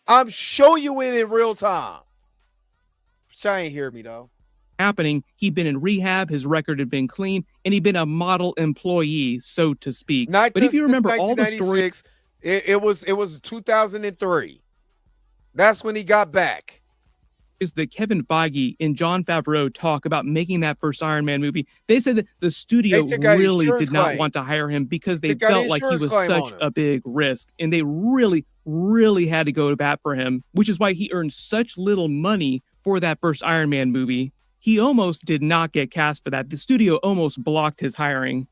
I'm showing you it in real time. She ain't hear me though. Happening, he'd been in rehab, his record had been clean, and he'd been a model employee, so to speak. But if you remember all the stories, it was 2003. That's when he got back. Is that Kevin Feige and Jon Favreau talk about making that first Iron Man movie. They said that the studio really did not want to hire him because they felt like he was such a big risk, and they really, really had to go to bat for him, which is why he earned such little money for that first Iron Man movie. He almost did not get cast for that. The studio almost blocked his hiring.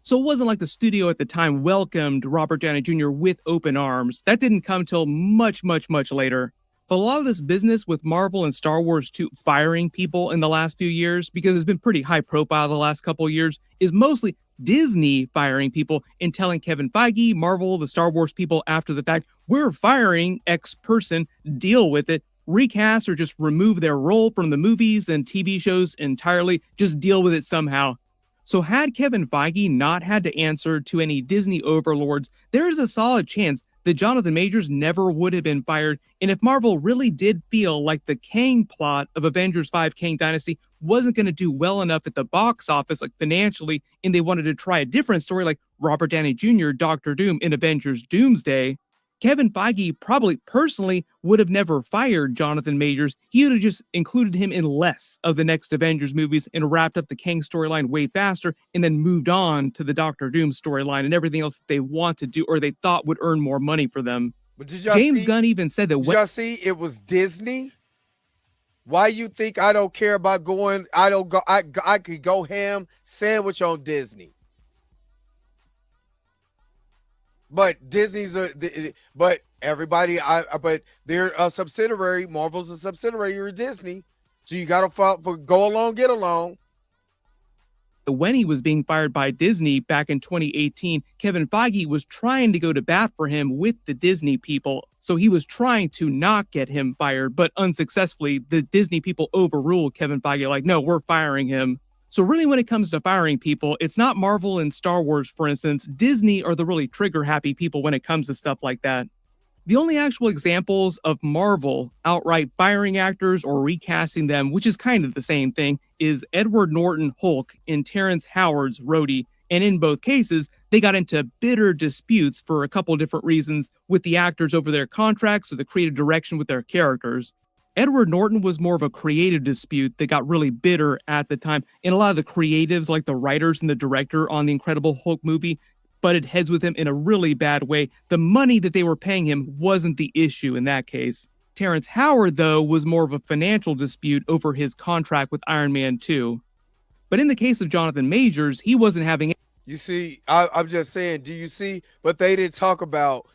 So it wasn't like the studio at the time welcomed Robert Downey Jr. with open arms. That didn't come till much, much, much later. But a lot of this business with Marvel and Star Wars too, firing people in the last few years, because it's been pretty high profile the last couple of years, is mostly Disney firing people and telling Kevin Feige, Marvel, the Star Wars people after the fact, we're firing X person, deal with it, recast or just remove their role from the movies and TV shows entirely, just deal with it somehow. So had Kevin Feige not had to answer to any Disney overlords, there is a solid chance that Jonathan Majors never would have been fired. And if Marvel really did feel like the Kang plot of Avengers 5 Kang Dynasty wasn't going to do well enough at the box office, like financially, and they wanted to try a different story like Robert Downey Jr., Doctor Doom in Avengers Doomsday, Kevin Feige probably personally would have never fired Jonathan Majors. He would have just included him in less of the next Avengers movies and wrapped up the Kang storyline way faster and then moved on to the Doctor Doom storyline and everything else that they want to do or they thought would earn more money for them. But James Gunn even said that... Did y'all see it was Disney? Why you think I don't care about going... I could go ham sandwich on Disney. But Disney's but everybody, but they're a subsidiary. Marvel's a subsidiary of Disney, so you gotta go along, get along. When he was being fired by Disney back in 2018, Kevin Feige was trying to go to bat for him with the Disney people. So he was trying to not get him fired, but unsuccessfully, the Disney people overruled Kevin Feige, like, no, we're firing him. So really, when it comes to firing people, it's not Marvel and Star Wars, for instance. Disney are the really trigger-happy people when it comes to stuff like that. The only actual examples of Marvel outright firing actors or recasting them, which is kind of the same thing, is Edward Norton Hulk and Terrence Howard's Rhodey. And in both cases, they got into bitter disputes for a couple different reasons with the actors over their contracts or the creative direction with their characters. Edward Norton was more of a creative dispute that got really bitter at the time, and a lot of the creatives, like the writers and the director on the Incredible Hulk movie, butted heads with him in a really bad way. The money that they were paying him wasn't the issue in that case. Terrence Howard, though, was more of a financial dispute over his contract with Iron Man 2. But in the case of Jonathan Majors, he wasn't having... You see, I'm just saying, do you see? But they didn't talk about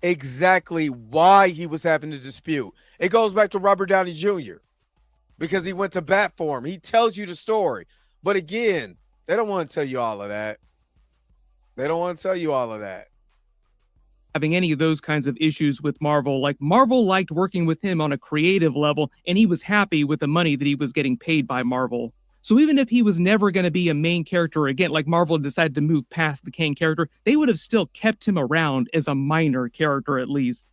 exactly why he was having the dispute. It goes back to Robert Downey Jr. because he went to bat for him. He tells you the story. But again, they don't want to tell you all of that. They don't want to tell you all of that. Having any of those kinds of issues with Marvel. Like, Marvel liked working with him on a creative level, and he was happy with the money that he was getting paid by Marvel. So even if he was never going to be a main character again, like Marvel decided to move past the Kang character, they would have still kept him around as a minor character at least.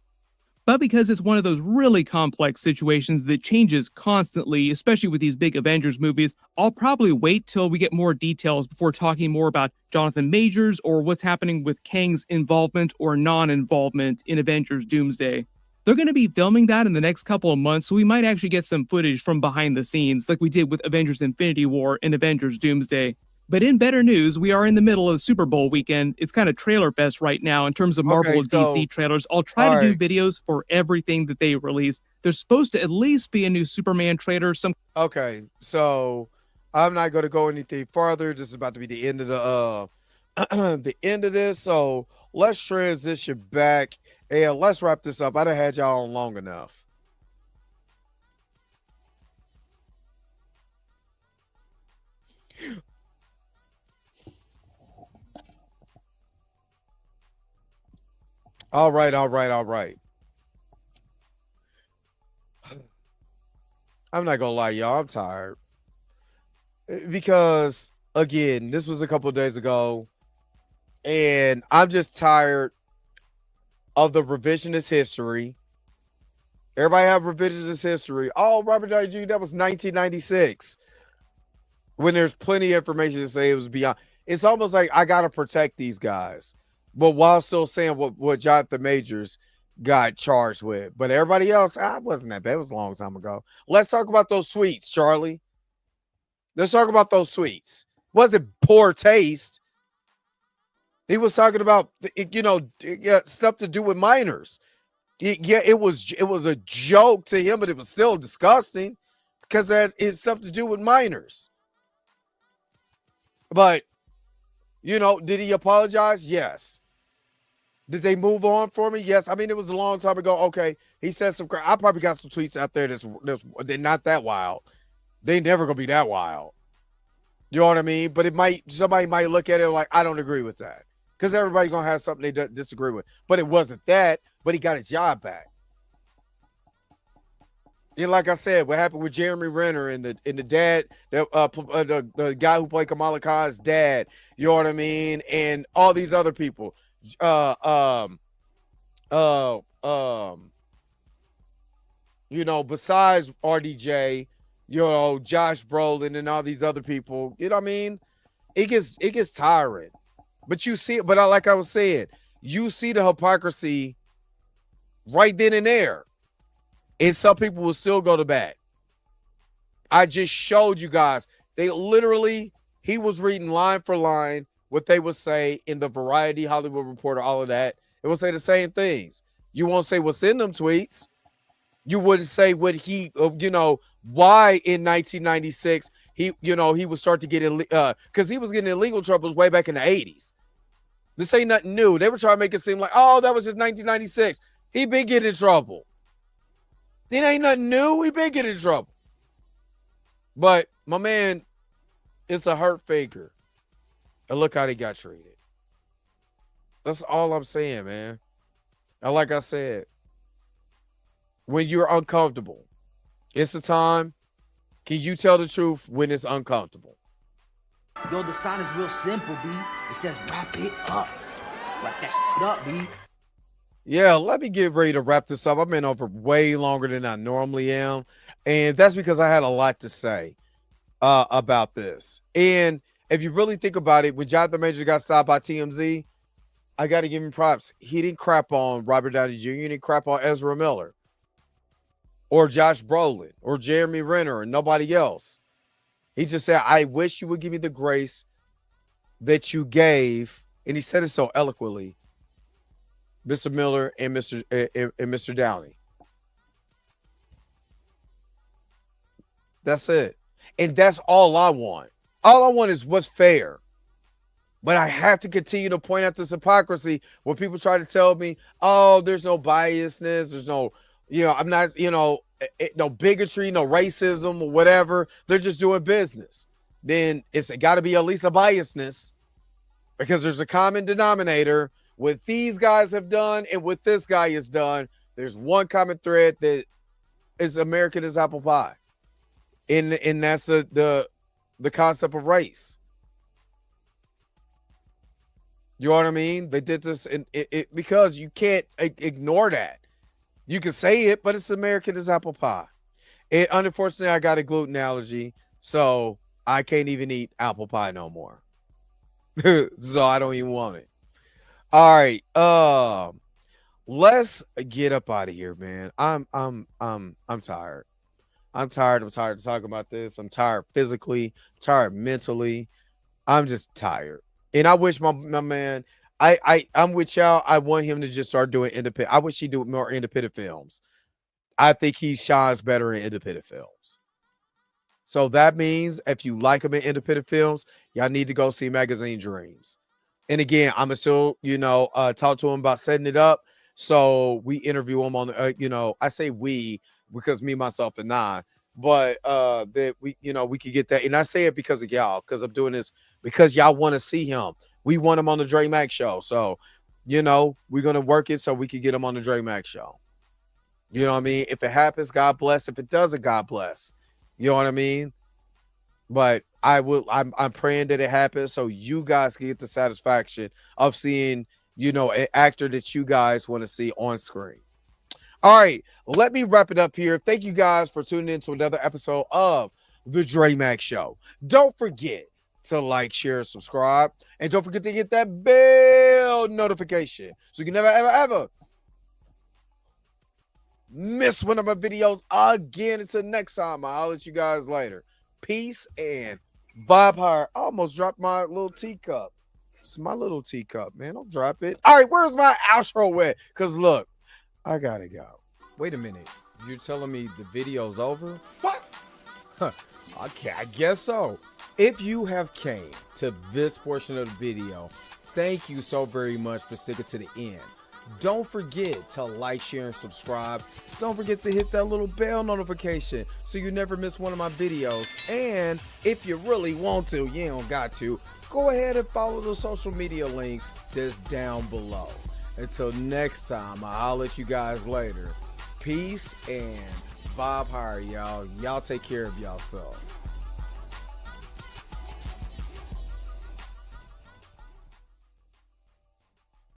But because it's one of those really complex situations that changes constantly, especially with these big Avengers movies, I'll probably wait till we get more details before talking more about Jonathan Majors or what's happening with Kang's involvement or non-involvement in Avengers Doomsday. They're going to be filming that in the next couple of months, so we might actually get some footage from behind the scenes like we did with Avengers Infinity War and Avengers Doomsday. But in better news, we are in the middle of the Super Bowl weekend. It's kind of trailer fest right now in terms of Marvel and DC trailers. I'll try to do videos for everything that they release. There's supposed to at least be a new Superman trailer. Okay, so I'm not going to go anything farther. This is about to be the end of the the end of this. So let's transition back and let's wrap this up. I done had y'all on long enough. All right. I'm not gonna lie, y'all. I'm tired because again, this was a couple of days ago, and I'm just tired of the revisionist history. Everybody have revisionist history. Oh, Robert Downey Jr., that was 1996. When there's plenty of information to say it was beyond. It's almost like I gotta protect these guys, but while still saying what Jonathan Majors got charged with. But everybody else, I wasn't that bad. It was a long time ago. Let's talk about those tweets, Charlie. Let's talk about those tweets. Wasn't poor taste. He was talking about, stuff to do with minors. It was a joke to him, but it was still disgusting because that is stuff to do with minors. But, did he apologize? Yes. Did they move on for me? Yes. I mean, it was a long time ago. Okay, he said some crap. I probably got some tweets out there they're not that wild. They never gonna be that wild. You know what I mean? But somebody might look at it like, I don't agree with that. Because everybody's gonna have something they disagree with. But it wasn't that, but he got his job back. And like I said, what happened with Jeremy Renner and the dad, the guy who played Kamala Khan's dad, you know what I mean? And all these other people. Besides RDJ, Josh Brolin and all these other people, you know what I mean? It gets tiring. But you see it, like I was saying, you see the hypocrisy right then and there. And some people will still go to bat. I just showed you guys. He was reading line for line what they would say in the Variety, Hollywood Reporter, all of that. It would say the same things. You won't say what's in them tweets. You wouldn't say what why in 1996 he would start to get because he was getting in legal troubles way back in the 80s. This ain't nothing new. They were trying to make it seem like, oh, that was just 1996. He been getting in trouble. It ain't nothing new. He been getting in trouble. But my man, it's a hurt figure. And look how he got treated. That's all I'm saying, man. And like I said, when you're uncomfortable, it's the time. Can you tell the truth when it's uncomfortable? Yo, the sign is real simple, B. It says wrap it up. Wrap that up, B. Yeah, let me get ready to wrap this up. I've been over way longer than I normally am. And that's because I had a lot to say about this. And if you really think about it, when Jonathan Majors got stopped by TMZ, I got to give him props. He didn't crap on Robert Downey Jr. He didn't crap on Ezra Miller. or Josh Brolin or Jeremy Renner or nobody else. He just said, I wish you would give me the grace that you gave, and he said it so eloquently, Mr. Miller and Mr. Downey. That's it. And that's all I want. All I want is what's fair. But I have to continue to point out this hypocrisy when people try to tell me, oh, there's no biasness, there's no, I'm not, no bigotry, no racism or whatever. They're just doing business. Then it's got to be at least a biasness, because there's a common denominator. What these guys have done and what this guy has done, there's one common thread that is American as apple pie. And that's the concept of race. You know what I mean? They did this because you can't ignore that. You can say it, but it's American as apple pie. Unfortunately, I got a gluten allergy, so I can't even eat apple pie no more. So I don't even want it. All right. Let's get up out of here, man. I'm tired. I'm tired of talking about this. I'm tired physically, tired mentally. I'm just tired. And I wish my man, I'm with y'all. I want him to just start doing independent. I wish he'd do more independent films. I think he shines better in independent films. So that means if you like him in independent films, y'all need to go see Magazine Dreams. And again, I'm still, talk to him about setting it up. So we interview him on, I say we because me, myself, and I, but that we could get that. And I say it because of y'all, because I'm doing this because y'all want to see him. We want him on the Dre Mack show. So, we're going to work it so we can get him on the Dre Mack show. You know what I mean? If it happens, God bless. If it doesn't, God bless. You know what I mean? But I'm praying that it happens so you guys can get the satisfaction of seeing, an actor that you guys want to see on screen. All right, let me wrap it up here. Thank you guys for tuning in to another episode of the Dre Mack Show. Don't forget to like, share, subscribe, and don't forget to hit that bell notification so you can never, ever, ever miss one of my videos again. Until next time, I'll let you guys later. Peace and vibe higher. I almost dropped my little teacup. It's my little teacup, man. Don't drop it. All right, where's my outro at? Because look, I gotta go. Wait a minute. You're telling me the video's over? What? Huh. Okay, I guess so. If you have came to this portion of the video, thank you so very much for sticking to the end. Don't forget to like, share, and subscribe. Don't forget to hit that little bell notification so you never miss one of my videos. And if you really want to, you don't got to, go ahead and follow the social media links that's down below. Until next time, I'll let you guys later. Peace and vibe higher, y'all. Y'all take care of yourself.